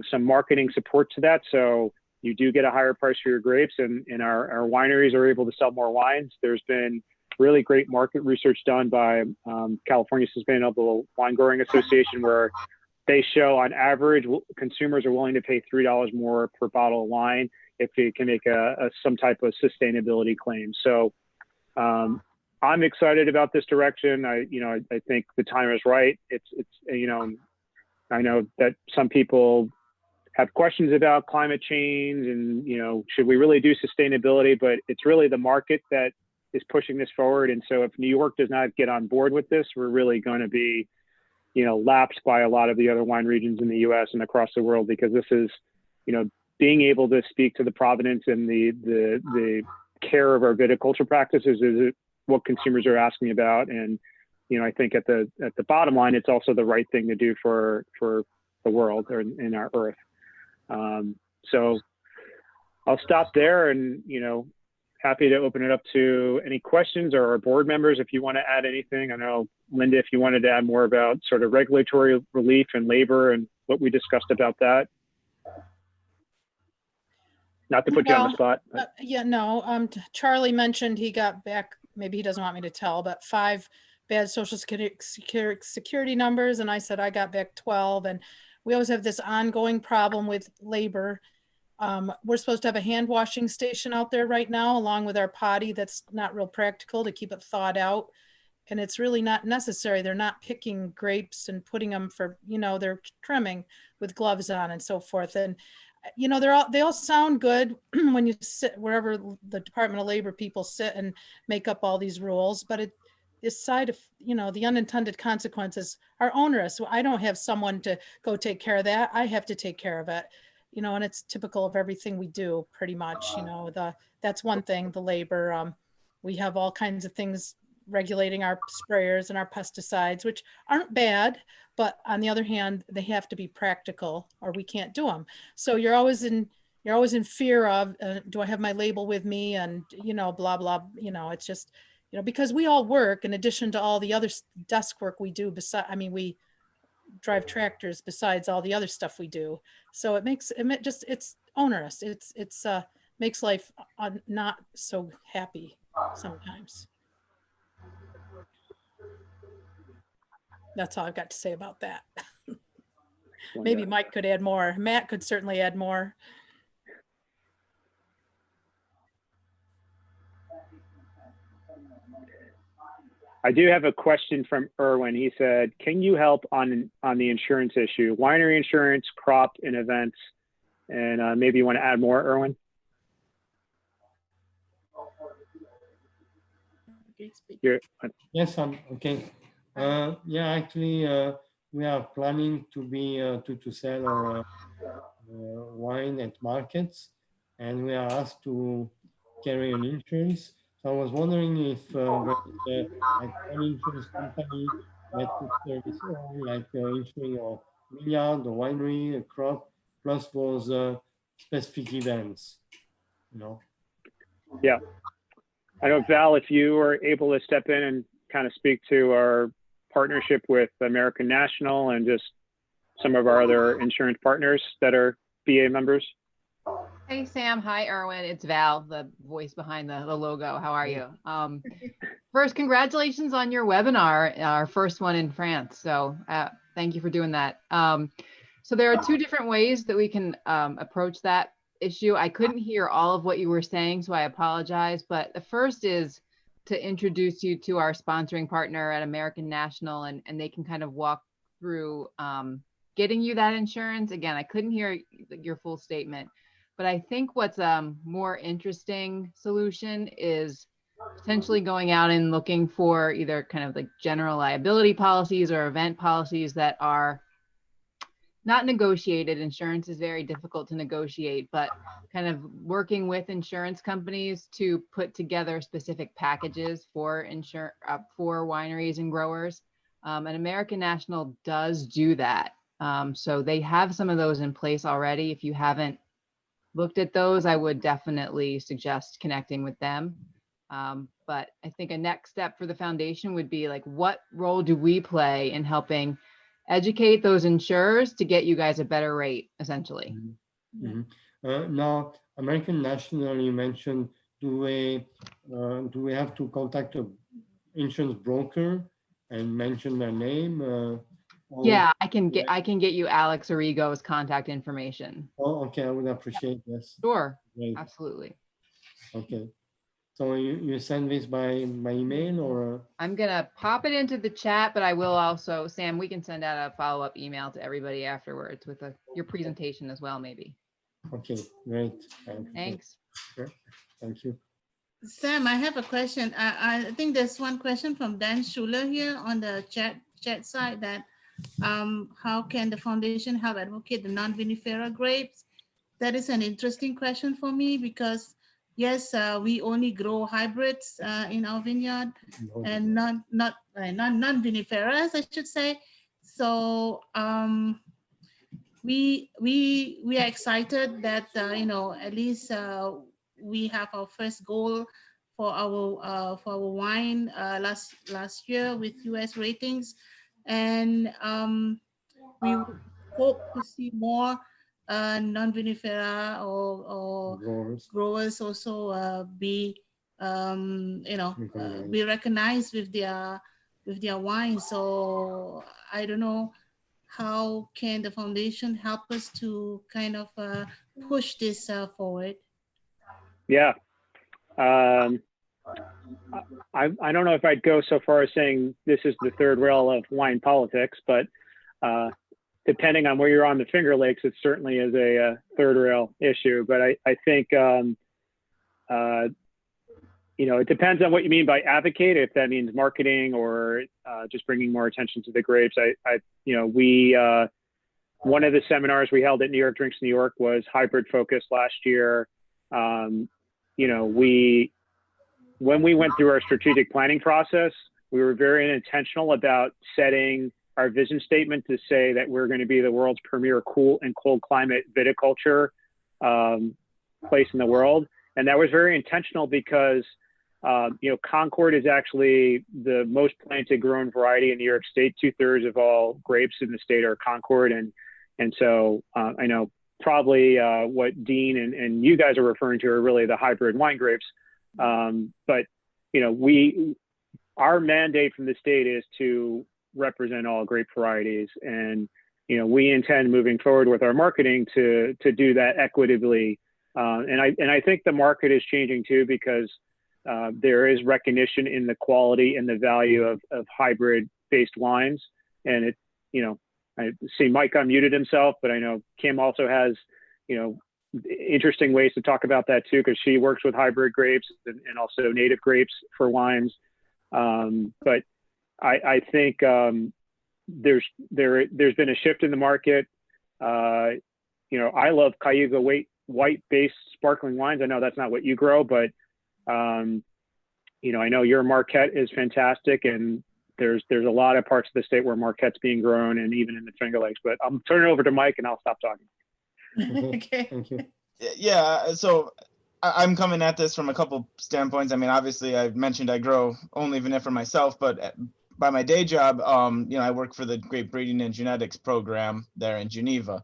some marketing support to that. So you do get a higher price for your grapes, and our wineries are able to sell more wines. There's been really great market research done by California Sustainable Wine Growing Association, where they show on average consumers are willing to pay $3 more per bottle of wine if they can make some type of sustainability claim. So I'm excited about this direction. I think the time is right. It's I know that some people have questions about climate change and, should we really do sustainability, but it's really the market that is pushing this forward. And so if New York does not get on board with this, we're really going to be, lapsed by a lot of the other wine regions in the US and across the world, because this is, being able to speak to the provenance and the care of our viticulture practices is what consumers are asking about. And, I think at the bottom line, it's also the right thing to do for the world or in our earth. So I'll stop there and, happy to open it up to any questions, or our board members, if you want to add anything. I know, Linda, if you wanted to add more about sort of regulatory relief and labor and what we discussed about that. Not to put you on the spot. Charlie mentioned he got back, maybe he doesn't want me to tell, but 5 bad social security numbers. And I said, I got back 12. And we always have this ongoing problem with labor. We're supposed to have a hand washing station out there right now, along with our potty. That's not real practical to keep it thawed out. And it's really not necessary. They're not picking grapes and putting them for, they're trimming with gloves on and so forth. And, they all sound good when you sit wherever the Department of Labor people sit and make up all these rules, but this side of, the unintended consequences are onerous. So I don't have someone to go take care of that. I have to take care of it. And it's typical of everything we do pretty much, that's one thing, the labor. We have all kinds of things regulating our sprayers and our pesticides, which aren't bad, but on the other hand, they have to be practical or we can't do them. So you're always in fear of, do I have my label with me? And, blah, blah, it's just, because we all work in addition to all the other desk work we do. We drive tractors besides all the other stuff we do. So it's onerous. It's makes life not so happy sometimes. That's all I've got to say about that. Maybe Mike could add more. Matt could certainly add more. I do have a question from Erwin. He said, can you help on the insurance issue, winery insurance, crop, and events? And maybe you want to add more, Erwin? Yes, okay. Actually, we are planning to sell our wine at markets, and we are asked to carry an insurance. So I was wondering if like an insurance company that could service all, like insuring a vineyard, a winery, a crop, plus those specific events, Yeah. I know, Val, if you were able to step in and kind of speak to our partnership with American National and just some of our other insurance partners that are BA members. Hey, Sam. Hi, Erwin. It's Val, the voice behind the logo. How are you? First, congratulations on your webinar, our first one in France. So thank you for doing that. So there are 2 different ways that we can approach that issue. I couldn't hear all of what you were saying, so I apologize. But the first is to introduce you to our sponsoring partner at American National, and they can kind of walk through getting you that insurance. Again, I couldn't hear your full statement, but I think what's a more interesting solution is potentially going out and looking for either kind of like general liability policies or event policies that are not negotiated. Insurance is very difficult to negotiate, but kind of working with insurance companies to put together specific packages for wineries and growers. And American National does do that. So they have some of those in place already. If you haven't looked at those, I would definitely suggest connecting with them. But I think a next step for the foundation would be like, what role do we play in helping educate those insurers to get you guys a better rate, essentially? Now, American National, you mentioned, do we have to contact an insurance broker and mention their name? Yeah, I can get you Alex Arrigo's contact information. Oh, okay, I would appreciate this. Sure, Great. absolutely. Okay. So you send this by email or? I'm gonna pop it into the chat, but I will also, Sam, we can send out a follow-up email to everybody afterwards with your presentation as well, maybe. Okay, great. Thanks. Sure. Thank you. Sam, I have a question. I think there's one question from Dan Schuler here on the chat side that how can the foundation help advocate the non-vinifera grapes? That is an interesting question for me because yes, we only grow hybrids in our vineyard and non-viniferas, I should say. So we are excited that at least we have our first goal for our wine last year with US ratings, and we hope to see more non-vinifera or growers also be be recognized with their wine. So I don't know, how can the foundation help us to kind of push this forward? Yeah. I don't know if I'd go so far as saying this is the third rail of wine politics, but depending on where you're on the Finger Lakes, it certainly is a third rail issue. But I think, it depends on what you mean by advocate, if that means marketing or just bringing more attention to the grapes. One of the seminars we held at New York Drinks New York was hybrid focused last year. When we went through our strategic planning process, we were very intentional about setting our vision statement to say that we're going to be the world's premier cool and cold climate viticulture place in the world. And that was very intentional because, Concord is actually the most planted grown variety in New York State. 2/3 of all grapes in the state are Concord. And so I know probably what Dean and you guys are referring to are really the hybrid wine grapes. But, our mandate from the state is to represent all grape varieties. And, we intend moving forward with our marketing to do that equitably. And I think the market is changing too, because there is recognition in the quality and the value of hybrid based wines. And I see Mike unmuted himself, but I know Kim also has, interesting ways to talk about that too, because she works with hybrid grapes and also native grapes for wines. But I think there's been a shift in the market. I love Cayuga white-based sparkling wines. I know that's not what you grow, but I know your Marquette is fantastic, and there's a lot of parts of the state where Marquette's being grown, and even in the Finger Lakes. But I'm turning it over to Mike, and I'll stop talking. Okay. Thank you. Yeah, so I'm coming at this from a couple standpoints. I mean, obviously, I mentioned I grow only vinifera myself, but by my day job, I work for the Grape Breeding and Genetics program there in Geneva.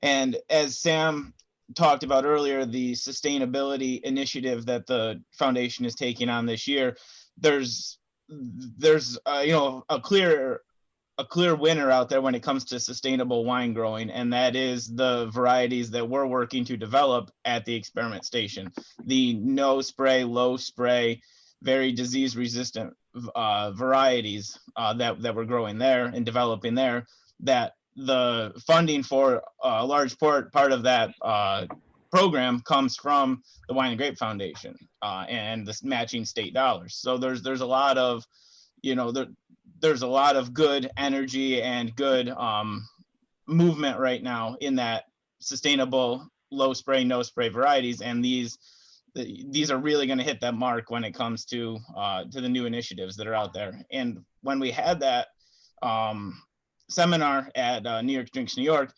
And as Sam talked about earlier, the sustainability initiative that the foundation is taking on this year, there's a clear winner out there when it comes to sustainable wine growing, and that is the varieties that we're working to develop at the experiment station. The no spray, low spray, very disease resistant varieties that we're growing there and developing there, that the funding for a large part of that program comes from the Wine and Grape Foundation and the matching state dollars. So there's a lot of, there's a lot of good energy and good movement right now in that sustainable low spray, no spray varieties. And these are really going to hit that mark when it comes to the new initiatives that are out there. And when we had that seminar at New York Drinks New York,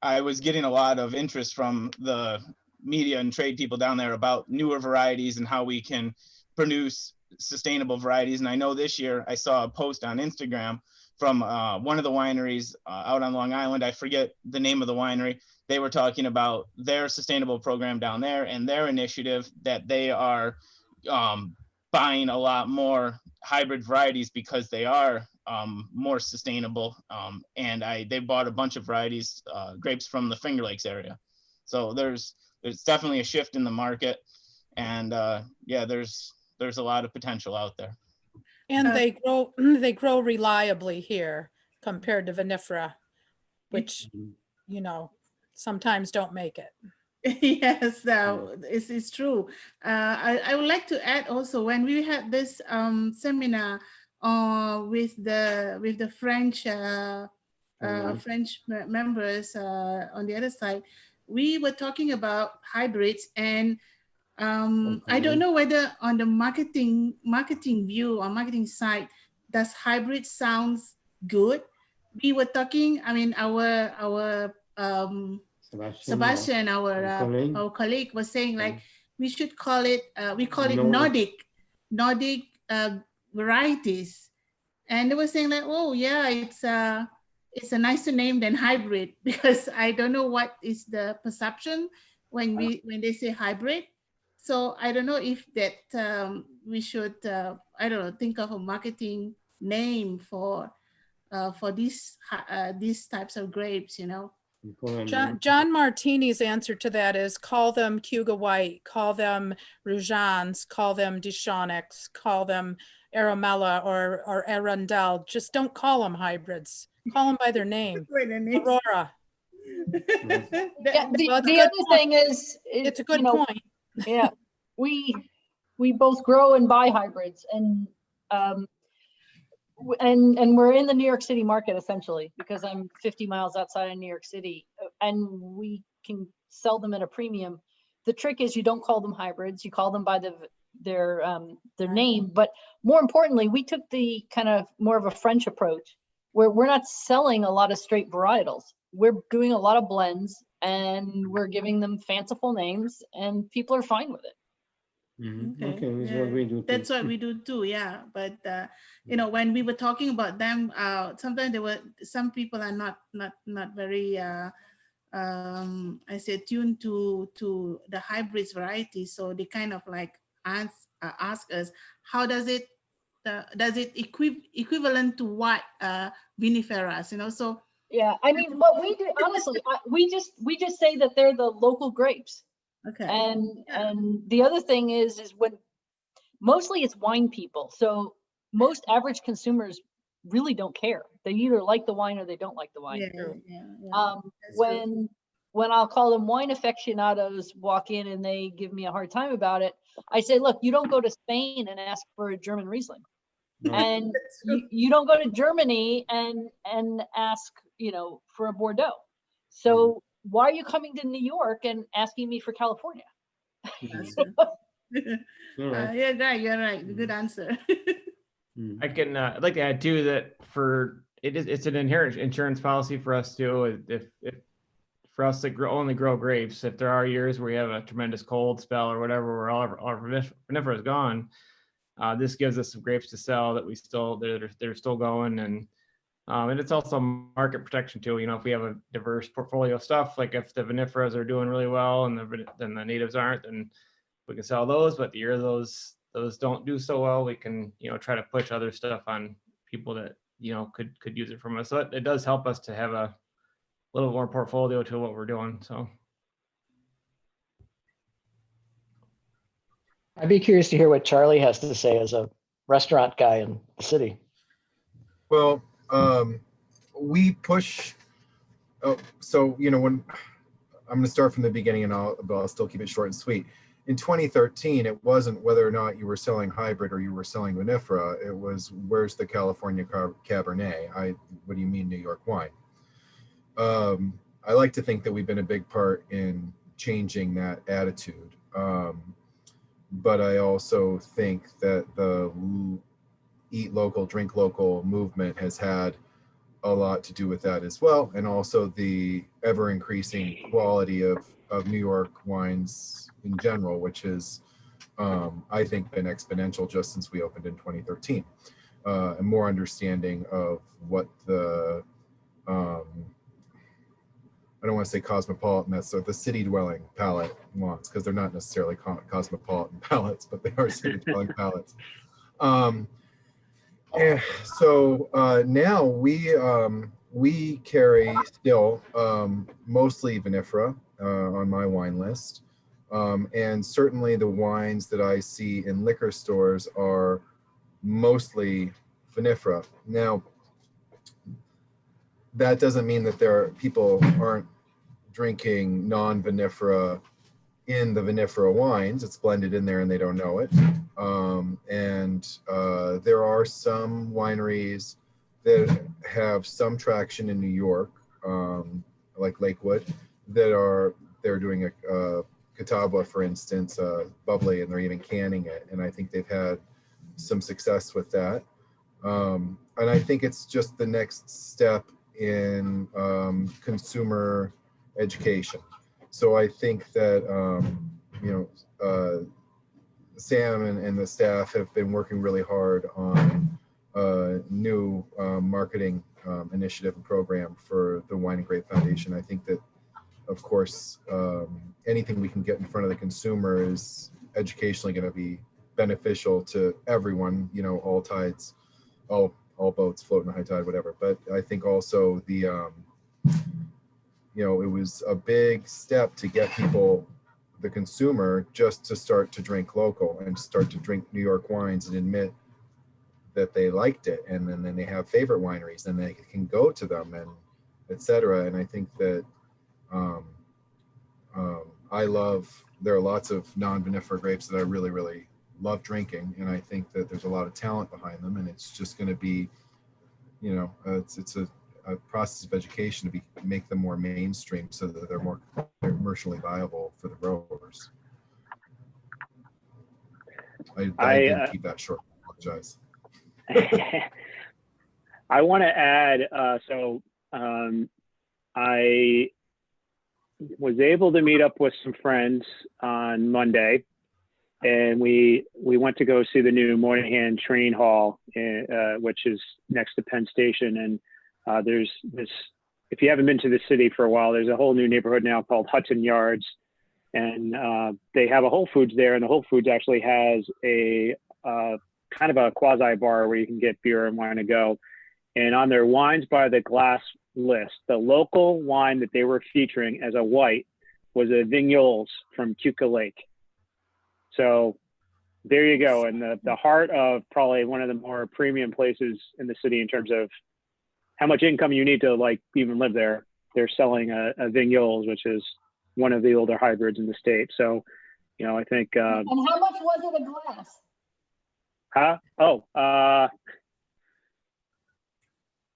I was getting a lot of interest from the media and trade people down there about newer varieties and how we can produce sustainable varieties. And I know this year I saw a post on Instagram from one of the wineries out on Long Island. I forget the name of the winery. They were talking about their sustainable program down there and their initiative that they are buying a lot more hybrid varieties because they are more sustainable. And they bought a bunch of varieties, grapes from the Finger Lakes area. So there's definitely a shift in the market, and yeah, there's a lot of potential out there. And they grow reliably here compared to vinifera, which, you know, sometimes don't make it. Yes, it's true. I would like to add also, when we had this seminar with the French French members on the other side, we were talking about hybrids, and I don't know whether on the marketing view or marketing side, does hybrid sounds good? We were talking, I mean, our Sebastian, our colleague was saying, like, we should call it, we call it Nordic varieties. And they were saying like, oh yeah, it's a nicer name than hybrid, because I don't know what is the perception when they say hybrid. So I don't know if that we should, I don't know, think of a marketing name for these types of grapes, you know. John Martini's answer to that is call them Cuga White, call them Rougeans, call them Deschanix, call them Aramella or Arundel. Just don't call them hybrids. Call them by their name. Aurora. The other thing is, it's a good point. Yeah, we both grow and buy hybrids, and we're in the New York City market essentially, because I'm 50 miles outside of New York City, and we can sell them at a premium. The trick is you don't call them hybrids, you call them by their name. But more importantly, we took the kind of more of a French approach, where we're not selling a lot of straight varietals. We're doing a lot of blends, and we're giving them fanciful names, and people are fine with it. Okay, that's what we do too. That's what we do too, yeah. But you know, when we were talking about them, sometimes there were some people are not very I say tuned to the hybrids variety, so they kind of like ask us, how does it equivalent to what viniferas, you know? So yeah, I mean, what we do, honestly, we just say that they're the local grapes. Okay. And the other thing is when mostly it's wine people. So most average consumers really don't care. They either like the wine or they don't like the wine. When I'll call them wine aficionados walk in and they give me a hard time about it, I say, look, you don't go to Spain and ask for a German Riesling. And you don't go to Germany and ask, you know, for a Bordeaux. So why are you coming to New York and asking me for California? You're right. Good answer. I'd like to add too that it's an inherent insurance policy for us too. If for us to only grow grapes, if there are years where we have a tremendous cold spell or whatever, where all our vinifera is gone, this gives us some grapes to sell that they're still going, and it's also market protection too. You know, if we have a diverse portfolio of stuff, like if the viniferas are doing really well and then the natives aren't, then we can sell those. But the year those don't do so well, we can, you know, try to push other stuff on people that, you know, could use it from us. So it does help us to have a little more portfolio to what we're doing. So I'd be curious to hear what Charlie has to say as a restaurant guy in the city. Well, we push. So, you know, when I'm going to start from the beginning, and I'll still keep it short and sweet. In 2013, it wasn't whether or not you were selling hybrid or you were selling vinifera. It was, where's the California Cabernet? What do you mean New York wine? I like to think that we've been a big part in changing that attitude. But I also think that the eat local, drink local movement has had a lot to do with that as well. And also the ever increasing quality of New York wines in general, which has, I think, been exponential just since we opened in 2013. And more understanding of what the, I don't want to say cosmopolitan, that's the city dwelling palate wants, because they're not necessarily cosmopolitan palates, but they are city dwelling palates. So now we carry still mostly vinifera on my wine list. And certainly the wines that I see in liquor stores are mostly vinifera. Now, that doesn't mean that people aren't drinking non-vinifera in the vinifera wines. It's blended in there and they don't know it. There are some wineries that have some traction in New York, like Lakewood, they're doing a Catawba, for instance, bubbly, and they're even canning it. And I think they've had some success with that. And I think it's just the next step in consumer education. So I think that, Sam and the staff have been working really hard on a new marketing initiative and program for the Wine and Grape Foundation. I think that, of course, anything we can get in front of the consumer is educationally going to be beneficial to everyone, all tides, all boats float in a high tide, whatever. But I think also it was a big step to get people, the consumer, just to start to drink local and start to drink New York wines and admit that they liked it. And then they have favorite wineries and they can go to them and et cetera. And I think that there are lots of non-vinifera grapes that I really, really love drinking. And I think that there's a lot of talent behind them, and it's just going to be, it's a process of education to make them more mainstream so that they're more commercially viable for the growers. I didn't keep that short. I apologize. I want to add, I was able to meet up with some friends on Monday, and we went to go see the new Moynihan Train Hall, which is next to Penn Station. And there's this, if you haven't been to the city for a while, there's a whole new neighborhood now called Hudson Yards, and they have a Whole Foods there, and the Whole Foods actually has a kind of a quasi bar where you can get beer and wine to go. And on their wines by the glass list, the local wine that they were featuring as a white was a Vignoles from Cuca Lake. So there you go. And the heart of probably one of the more premium places in the city in terms of how much income you need to like even live there. They're selling a Vignoles, which is one of the older hybrids in the state. So, I think. And how much was it a glass?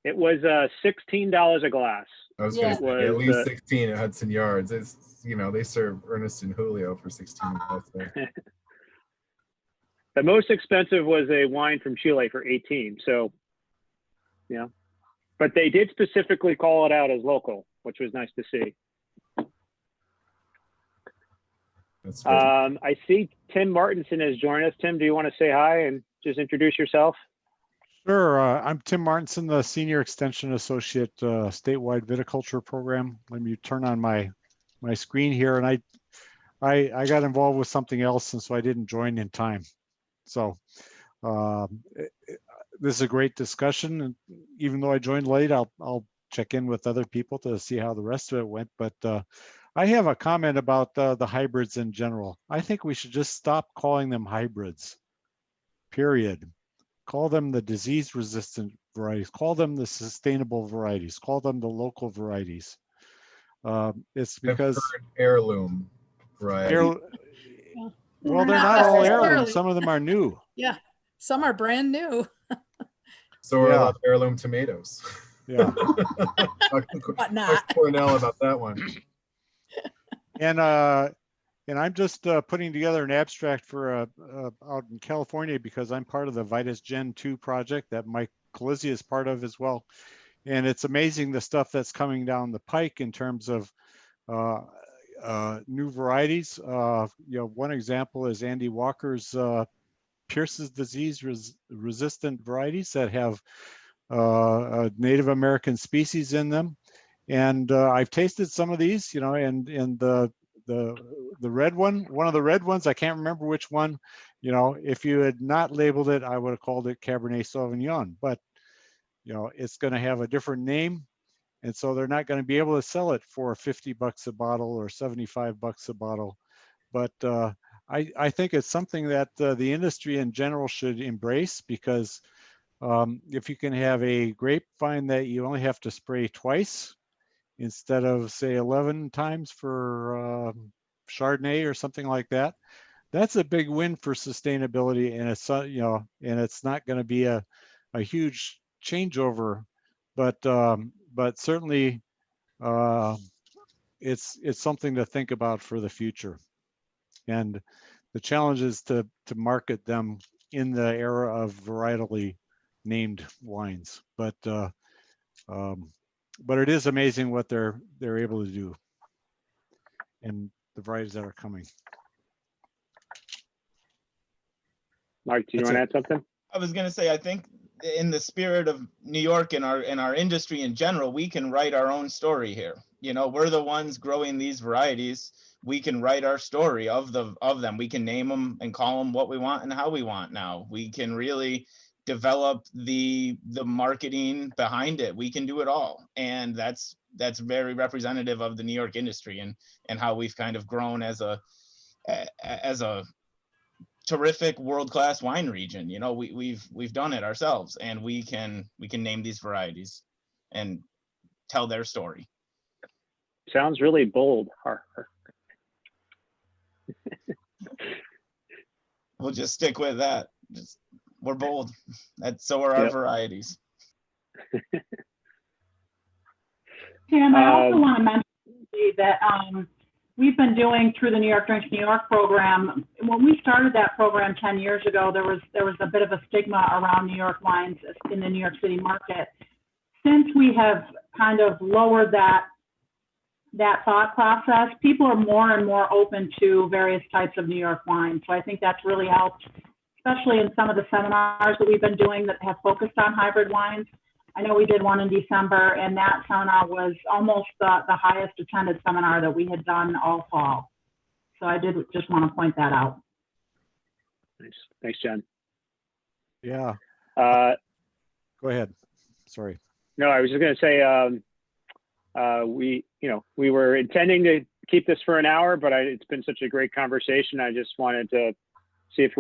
It was $16 a glass. I was going to say at least 16 at Hudson Yards. It's, they serve Ernest and Julio for 16 bucks. The most expensive was a wine from Chile for 18. So, but they did specifically call it out as local, which was nice to see. That's I see Tim Martinson has joined us. Tim, do you want to say hi and just introduce yourself? Sure. I'm Tim Martinson, the Senior Extension Associate, Statewide Viticulture Program. Let me turn on my screen here, and I got involved with something else, and so I didn't join in time. So this is a great discussion, and even though I joined late, I'll check in with other people to see how the rest of it went. But I have a comment about the hybrids in general. I think we should just stop calling them hybrids, period. Call them the disease-resistant varieties. Call them the sustainable varieties. Call them the local varieties. It's because I've heard heirloom variety. Well, they're not all heirloom. Some of them are new. Yeah, some are brand new. So are a lot of heirloom tomatoes. Yeah. But not. Ask Cornell about that one. And I'm just putting together an abstract for out in California because I'm part of the Vitis Gen 2 project that Mike Colizzi is part of as well. And it's amazing the stuff that's coming down the pike in terms of new varieties. One example is Andy Walker's Pierce's disease resistant varieties that have Native American species in them. And I've tasted some of these, and the red one of the red ones, I can't remember which one, you know, if you had not labeled it, I would have called it Cabernet Sauvignon, but you know, it's going to have a different name. And so they're not going to be able to sell it for $50 a bottle or $75 a bottle. But I think it's something that the industry in general should embrace, because if you can have a grapevine that you only have to spray twice instead of say 11 times for Chardonnay or something like that, that's a big win for sustainability. And it's you know, and it's not going to be a huge changeover, but certainly it's something to think about for the future. And the challenge is to market them in the era of varietally named wines. But it is amazing what they're able to do, and the varieties that are coming. Mark, do you want to add something? I was going to say, I think in the spirit of New York and our industry in general, we can write our own story here. You know, we're the ones growing these varieties. We can write our story of them. We can name them and call them what we want and how we want. Now we can really develop the marketing behind it. We can do it all, and that's very representative of the New York industry and how we've kind of grown as a terrific world-class wine region. You know, we've done it ourselves, and we can name these varieties and tell their story. Sounds really bold. We'll just stick with that. We're bold. So are our varieties. Tim, I also want to mention that we've been doing through the New York Drinks New York program. When we started that program 10 years ago, there was a bit of a stigma around New York wines in the New York City market. Since we have kind of lowered that thought process, people are more and more open to various types of New York wine. So I think that's really helped, especially in some of the seminars that we've been doing that have focused on hybrid wines. I know we did one in December, and that seminar was almost the highest attended seminar that we had done all fall. So I did just want to point that out. Nice. Thanks, Jen. Yeah. Go ahead. Sorry. No, I was just going to say, we were intending to keep this for an hour, but it's been such a great conversation. I just wanted to see if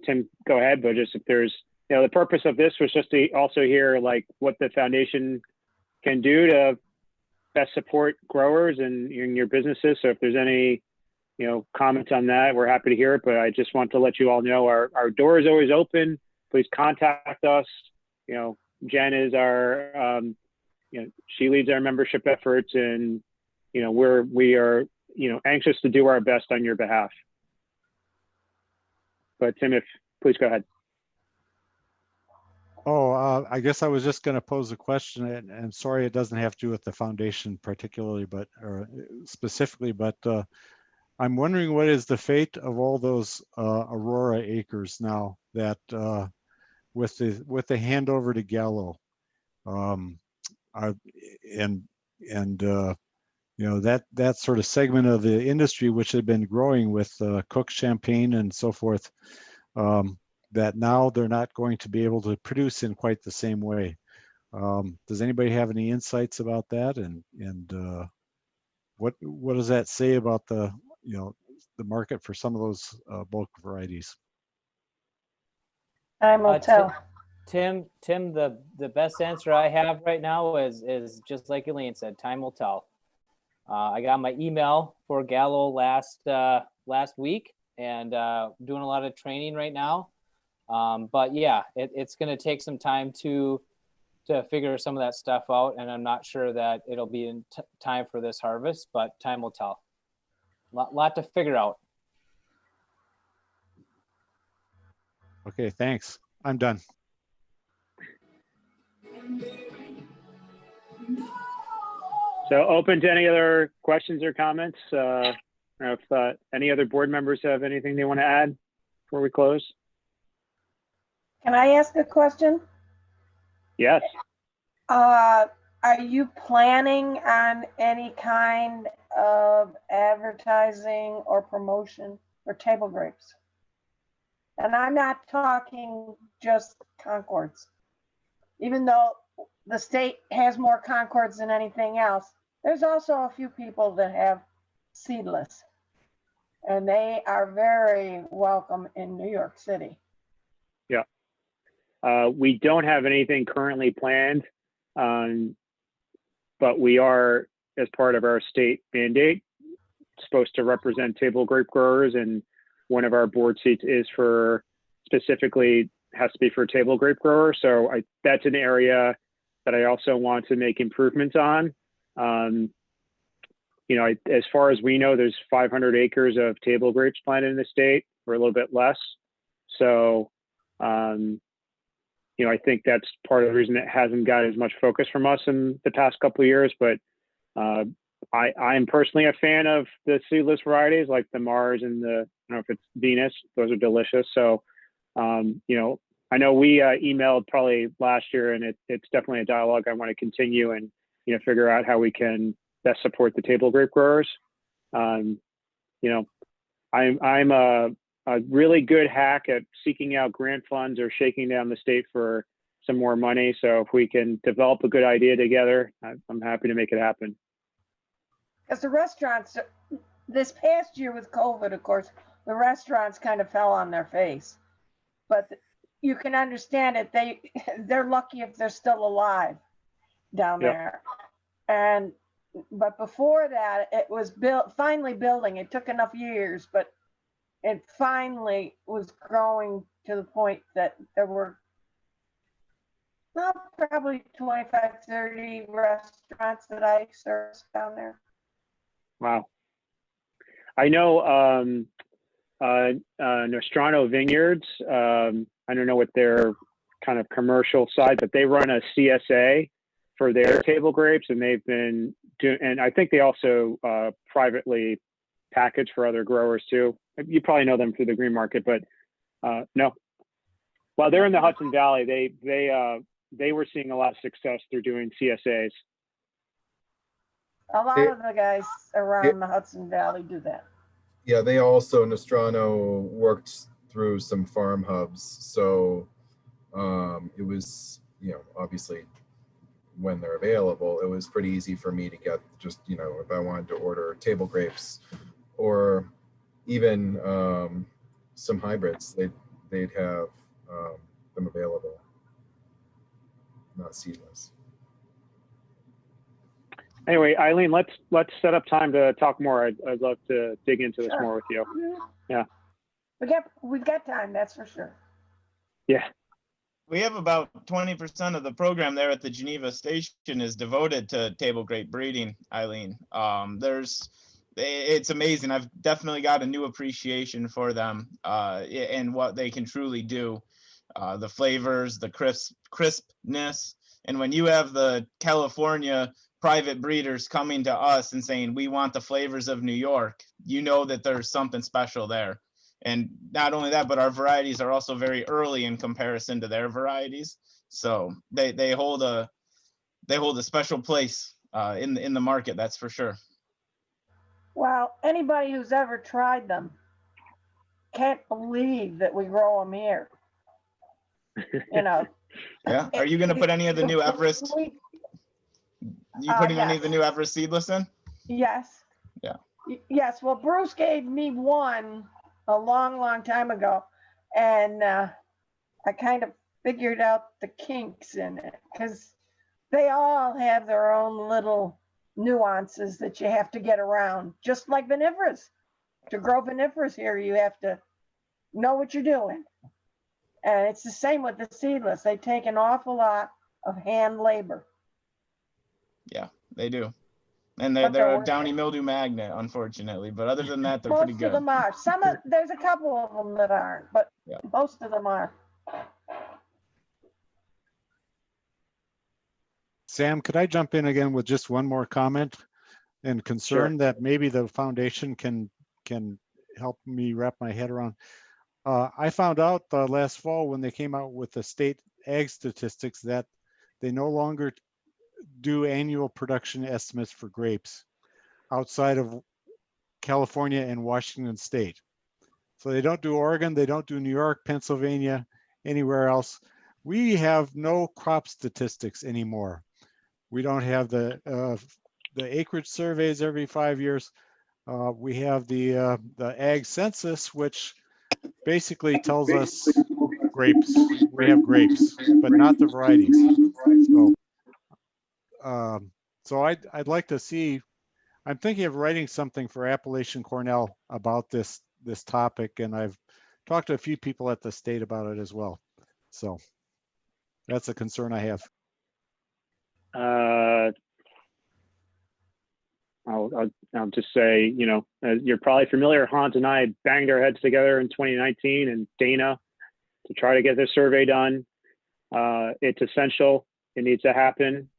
Tim, go ahead, but just if there's, the purpose of this was just to also hear like what the foundation can do to best support growers and in your businesses. So if there's any, comments on that, we're happy to hear it, but I just want to let you all know our door is always open. Please contact us. Jen is our, she leads our membership efforts, and, we are, anxious to do our best on your behalf. But Tim, please go ahead. Oh, I guess I was just going to pose a question, and sorry, it doesn't have to do with the foundation particularly, or specifically, but I'm wondering what is the fate of all those Aurora acres now that with the handover to Gallo, that sort of segment of the industry which had been growing with Cook Champagne and so forth. That now they're not going to be able to produce in quite the same way. Does anybody have any insights about that? And what does that say about the market for some of those bulk varieties? Time will tell. Tim, the best answer I have right now is just like Elaine said, time will tell. I got my email for Gallo last week, and doing a lot of training right now. But yeah, it's going to take some time to figure some of that stuff out, and I'm not sure that it'll be in time for this harvest, but time will tell. Lot to figure out. Okay, thanks. I'm done. So open to any other questions or comments. Or if any other board members have anything they want to add before we close. Can I ask a question? Yes. Are you planning on any kind of advertising or promotion for table grapes And I'm not talking just Concords. Even though the state has more Concords than anything else, there's also a few people that have seedless. And they are very welcome in New York City. Yeah. We don't have anything currently planned, but we are, as part of our state mandate, supposed to represent table grape growers, and one of our board seats is for, specifically has to be for table grape growers. So that's an area that I also want to make improvements on. You know, as far as we know, there's 500 acres of table grapes planted in the state, or a little bit less. So, you know, I think that's part of the reason it hasn't got as much focus from us in the past couple of years. But I'm personally a fan of the seedless varieties like the Mars and the, I don't know if it's Venus. Those are delicious. So, you know, I know we emailed probably last year, and it's definitely a dialogue I want to continue and, you know, figure out how we can best support the table grape growers. You know, I'm a really good hack at seeking out grant funds or shaking down the state for some more money. So if we can develop a good idea together, I'm happy to make it happen. Because the restaurants, this past year with COVID, of course, the restaurants kind of fell on their face. But you can understand it. They're lucky if they're still alive down there. And but before that, it was finally building. It took enough years, but it finally was growing to the point that there were probably 25, 30 restaurants that I serviced down there. Wow. I know Nostrano Vineyards, I don't know what their kind of commercial side, but they run a CSA for their table grapes, and they've been doing, and I think they also privately package for other growers too. You probably know them through the green market, but no. Well, they're in the Hudson Valley. They were seeing a lot of success through doing CSAs. A lot of the guys around the Hudson Valley do that. Yeah, they also, Nostrano worked through some farm hubs. So it was, you know, obviously when they're available, it was pretty easy for me to get just, you know, if I wanted to order table grapes or even some hybrids, they'd have them available, not seedless. Anyway, Eileen, let's set up time to talk more. I'd love to dig into this more with you. Yeah. We've got time, that's for sure. Yeah. We have about 20% of the program there at the Geneva station is devoted to table grape breeding, Eileen. It's amazing. I've definitely got a new appreciation for them and what they can truly do. The flavors, the crispness. And when you have the California private breeders coming to us and saying, we want the flavors of New York, you know that there's something special there. And not only that, but our varieties are also very early in comparison to their varieties. So they hold a special place in the market, that's for sure. Well, anybody who's ever tried them can't believe that we grow them here. You know. Yeah. Are you going to put any of the new Everest? You putting any of the new Everest seedless in? Yes. Yeah. Yes. Well, Bruce gave me one a long time ago, and I kind of figured out the kinks in it because they all have their own little nuances that you have to get around, just like vinifers. To grow vinifers here, you have to know what you're doing. And it's the same with the seedless. They take an awful lot of hand labor. Yeah, they do. And they're a downy mildew magnet, unfortunately. But other than that, they're pretty good. Most of them are. There's a couple of them that aren't, but most of them are. Sam, could I jump in again with just one more comment and concern that maybe the foundation can help me wrap my head around? I found out last fall when they came out with the state ag statistics that they no longer do annual production estimates for grapes outside of California and Washington State. So they don't do Oregon, they don't do New York, Pennsylvania, anywhere else. We have no crop statistics anymore. We don't have the acreage surveys every 5 years. We have the ag census, which basically tells us grapes. We have grapes, but not the varieties. So I'd like to see. I'm thinking of writing something for Appalachian Cornell about this topic, and I've talked to a few people at the state about it as well. So that's a concern I have. I'll just say, you know, as you're probably familiar, Hans and I banged our heads together in 2019 and Dana to try to get this survey done. It's essential. It needs to happen.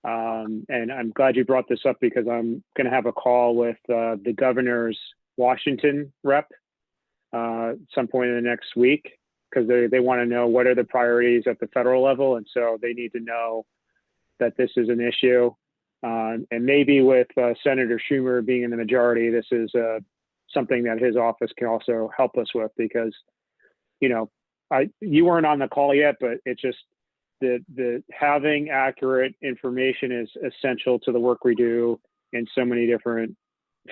And I'm glad you brought this up because I'm going to have a call with the governor's Washington rep some point in the next week, because they want to know what are the priorities at the federal level. And so they need to know that this is an issue. And maybe with Senator Schumer being in the majority, this is something that his office can also help us with, because, you know, you weren't on the call yet, but it's just the having accurate information is essential to the work we do in so many different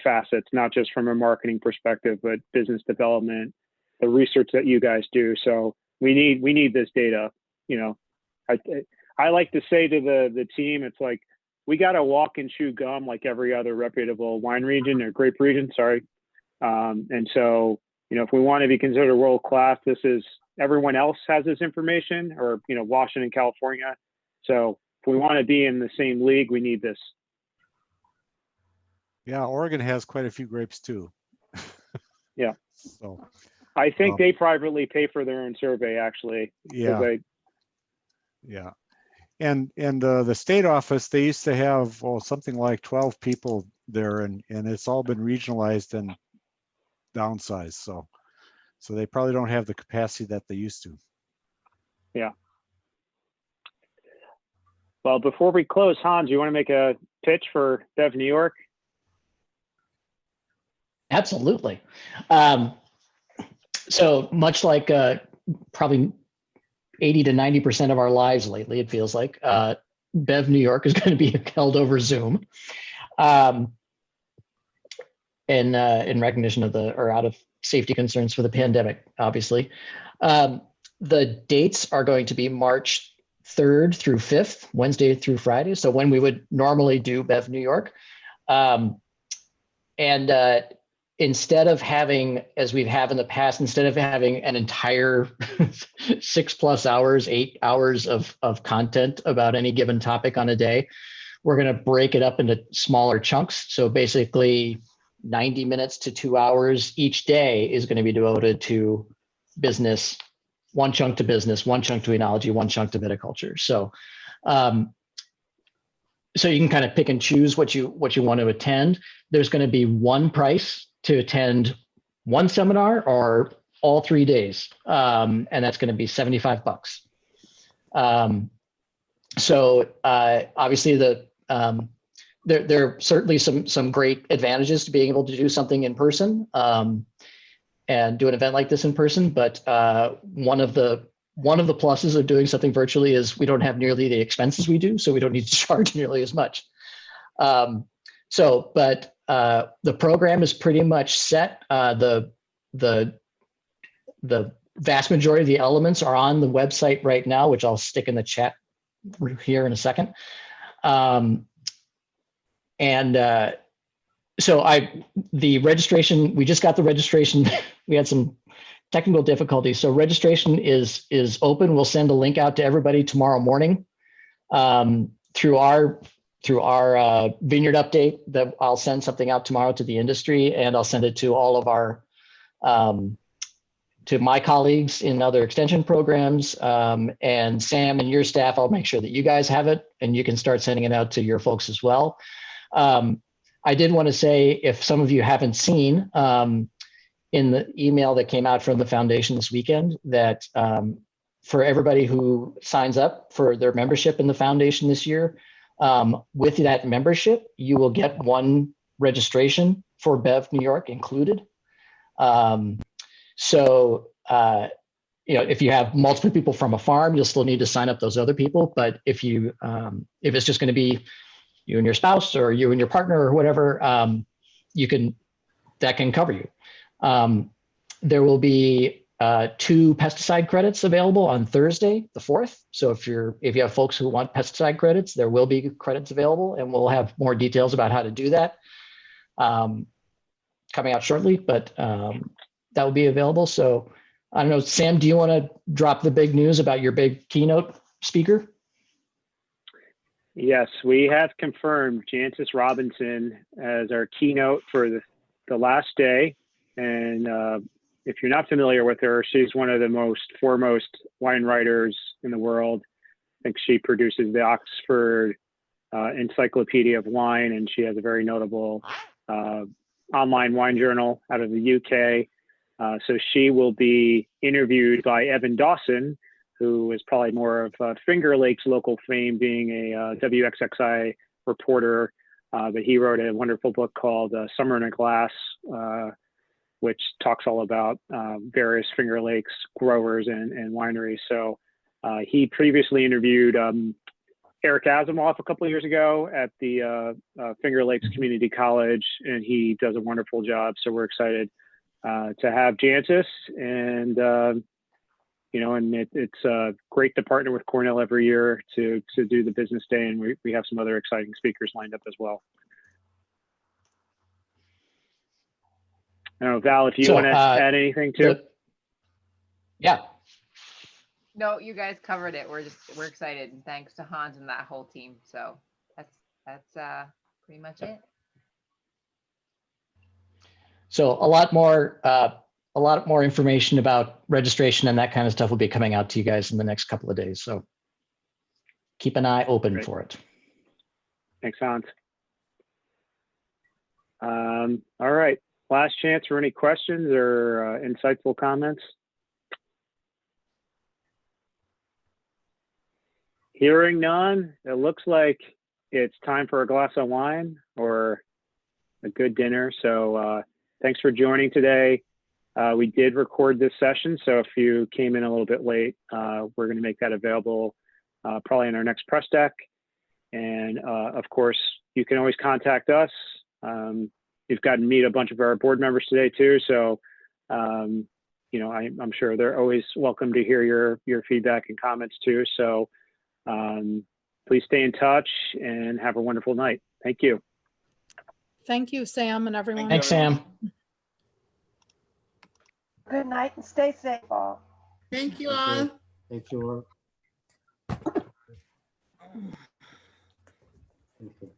facets, not just from a marketing perspective, but business development, the research that you guys do. So we need this data. You know, I like to say to the team, it's like, we got to walk and chew gum like every other reputable wine region or grape region, sorry. And so, you know, if we want to be considered world-class, everyone else has this information, or, you know, Washington, California. So if we want to be in the same league, we need this. Yeah, Oregon has quite a few grapes too. Yeah. So I think they privately pay for their own survey, actually. Yeah. Yeah. And the state office, they used to have something like 12 people there, and it's all been regionalized and downsized. So they probably don't have the capacity that they used to. Yeah. Well, before we close, Hans, you want to make a pitch for Bev New York? Absolutely. So much like probably 80 to 90% of our lives lately, it feels like, Bev New York is going to be held over Zoom, in recognition of out of safety concerns for the pandemic, obviously. The dates are going to be March 3rd through 5th, Wednesday through Friday. So when we would normally do Bev New York. Instead of having, as we have in the past, instead of having an entire 6+ hours, 8 hours of content about any given topic on a day, we're going to break it up into smaller chunks. So basically 90 minutes to 2 hours each day is going to be devoted to business, one chunk to business, one chunk to enology, one chunk to viticulture. So, so you can kind of pick and choose what you want to attend. There's going to be one price to attend one seminar or all 3 days. And that's going to be $75. So obviously there are certainly some great advantages to being able to do something in person and do an event like this in person. But one of the pluses of doing something virtually is we don't have nearly the expenses we do, so we don't need to charge nearly as much. But the program is pretty much set. The vast majority of the elements are on the website right now, which I'll stick in the chat here in a second. The registration, we just got the registration. We had some technical difficulties. So registration is open. We'll send a link out to everybody tomorrow morning through our vineyard update. That I'll send something out tomorrow to the industry, and I'll send it to all of our to my colleagues in other extension programs, and Sam and your staff. I'll make sure that you guys have it, and you can start sending it out to your folks as well. I did want to say, if some of you haven't seen in the email that came out from the foundation this weekend, that for everybody who signs up for their membership in the foundation this year, with that membership, you will get one registration for Bev New York included. So, if you have multiple people from a farm, you'll still need to sign up those other people. But if it's just going to be you and your spouse or you and your partner or whatever, that can cover you. There will be 2 pesticide credits available on Thursday, the 4th. So if you have folks who want pesticide credits, there will be credits available, and we'll have more details about how to do that coming out shortly, but that will be available. So I don't know, Sam, do you want to drop the big news about your big keynote speaker? Yes, we have confirmed Jancis Robinson as our keynote for the last day. And if you're not familiar with her, she's one of the foremost wine writers in the world. I think she produces the Oxford Encyclopedia of Wine, and she has a very notable online wine journal out of the UK. So she will be interviewed by Evan Dawson, who is probably more of Finger Lakes local fame, being a WXXI reporter. But he wrote a wonderful book called Summer in a Glass, which talks all about various Finger Lakes growers and wineries. So he previously interviewed Eric Asimov a couple of years ago at the Finger Lakes Community College, and he does a wonderful job. So we're excited to have Jancis, and it's great to partner with Cornell every year to do the business day, and we have some other exciting speakers lined up as well. I don't know, Val, if you want to add anything too. Yeah. No, you guys covered it. We're excited, and thanks to Hans and that whole team. So that's pretty much it. So a lot more information about registration and that kind of stuff will be coming out to you guys in the next couple of days. So keep an eye open for it. Thanks, Hans. All right. Last chance for any questions or insightful comments. Hearing none, it looks like it's time for a glass of wine or a good dinner. So thanks for joining today. We did record this session, so if you came in a little bit late, we're going to make that available probably in our next press deck. And of course, you can always contact us. You've gotten to meet a bunch of our board members today too, so I'm sure they're always welcome to hear your feedback and comments too. So please stay in touch and have a wonderful night. Thank you. Thank you, Sam, and everyone. Thanks, Sam. Good night and stay safe all. Thank you all. Thank you all. Thank you.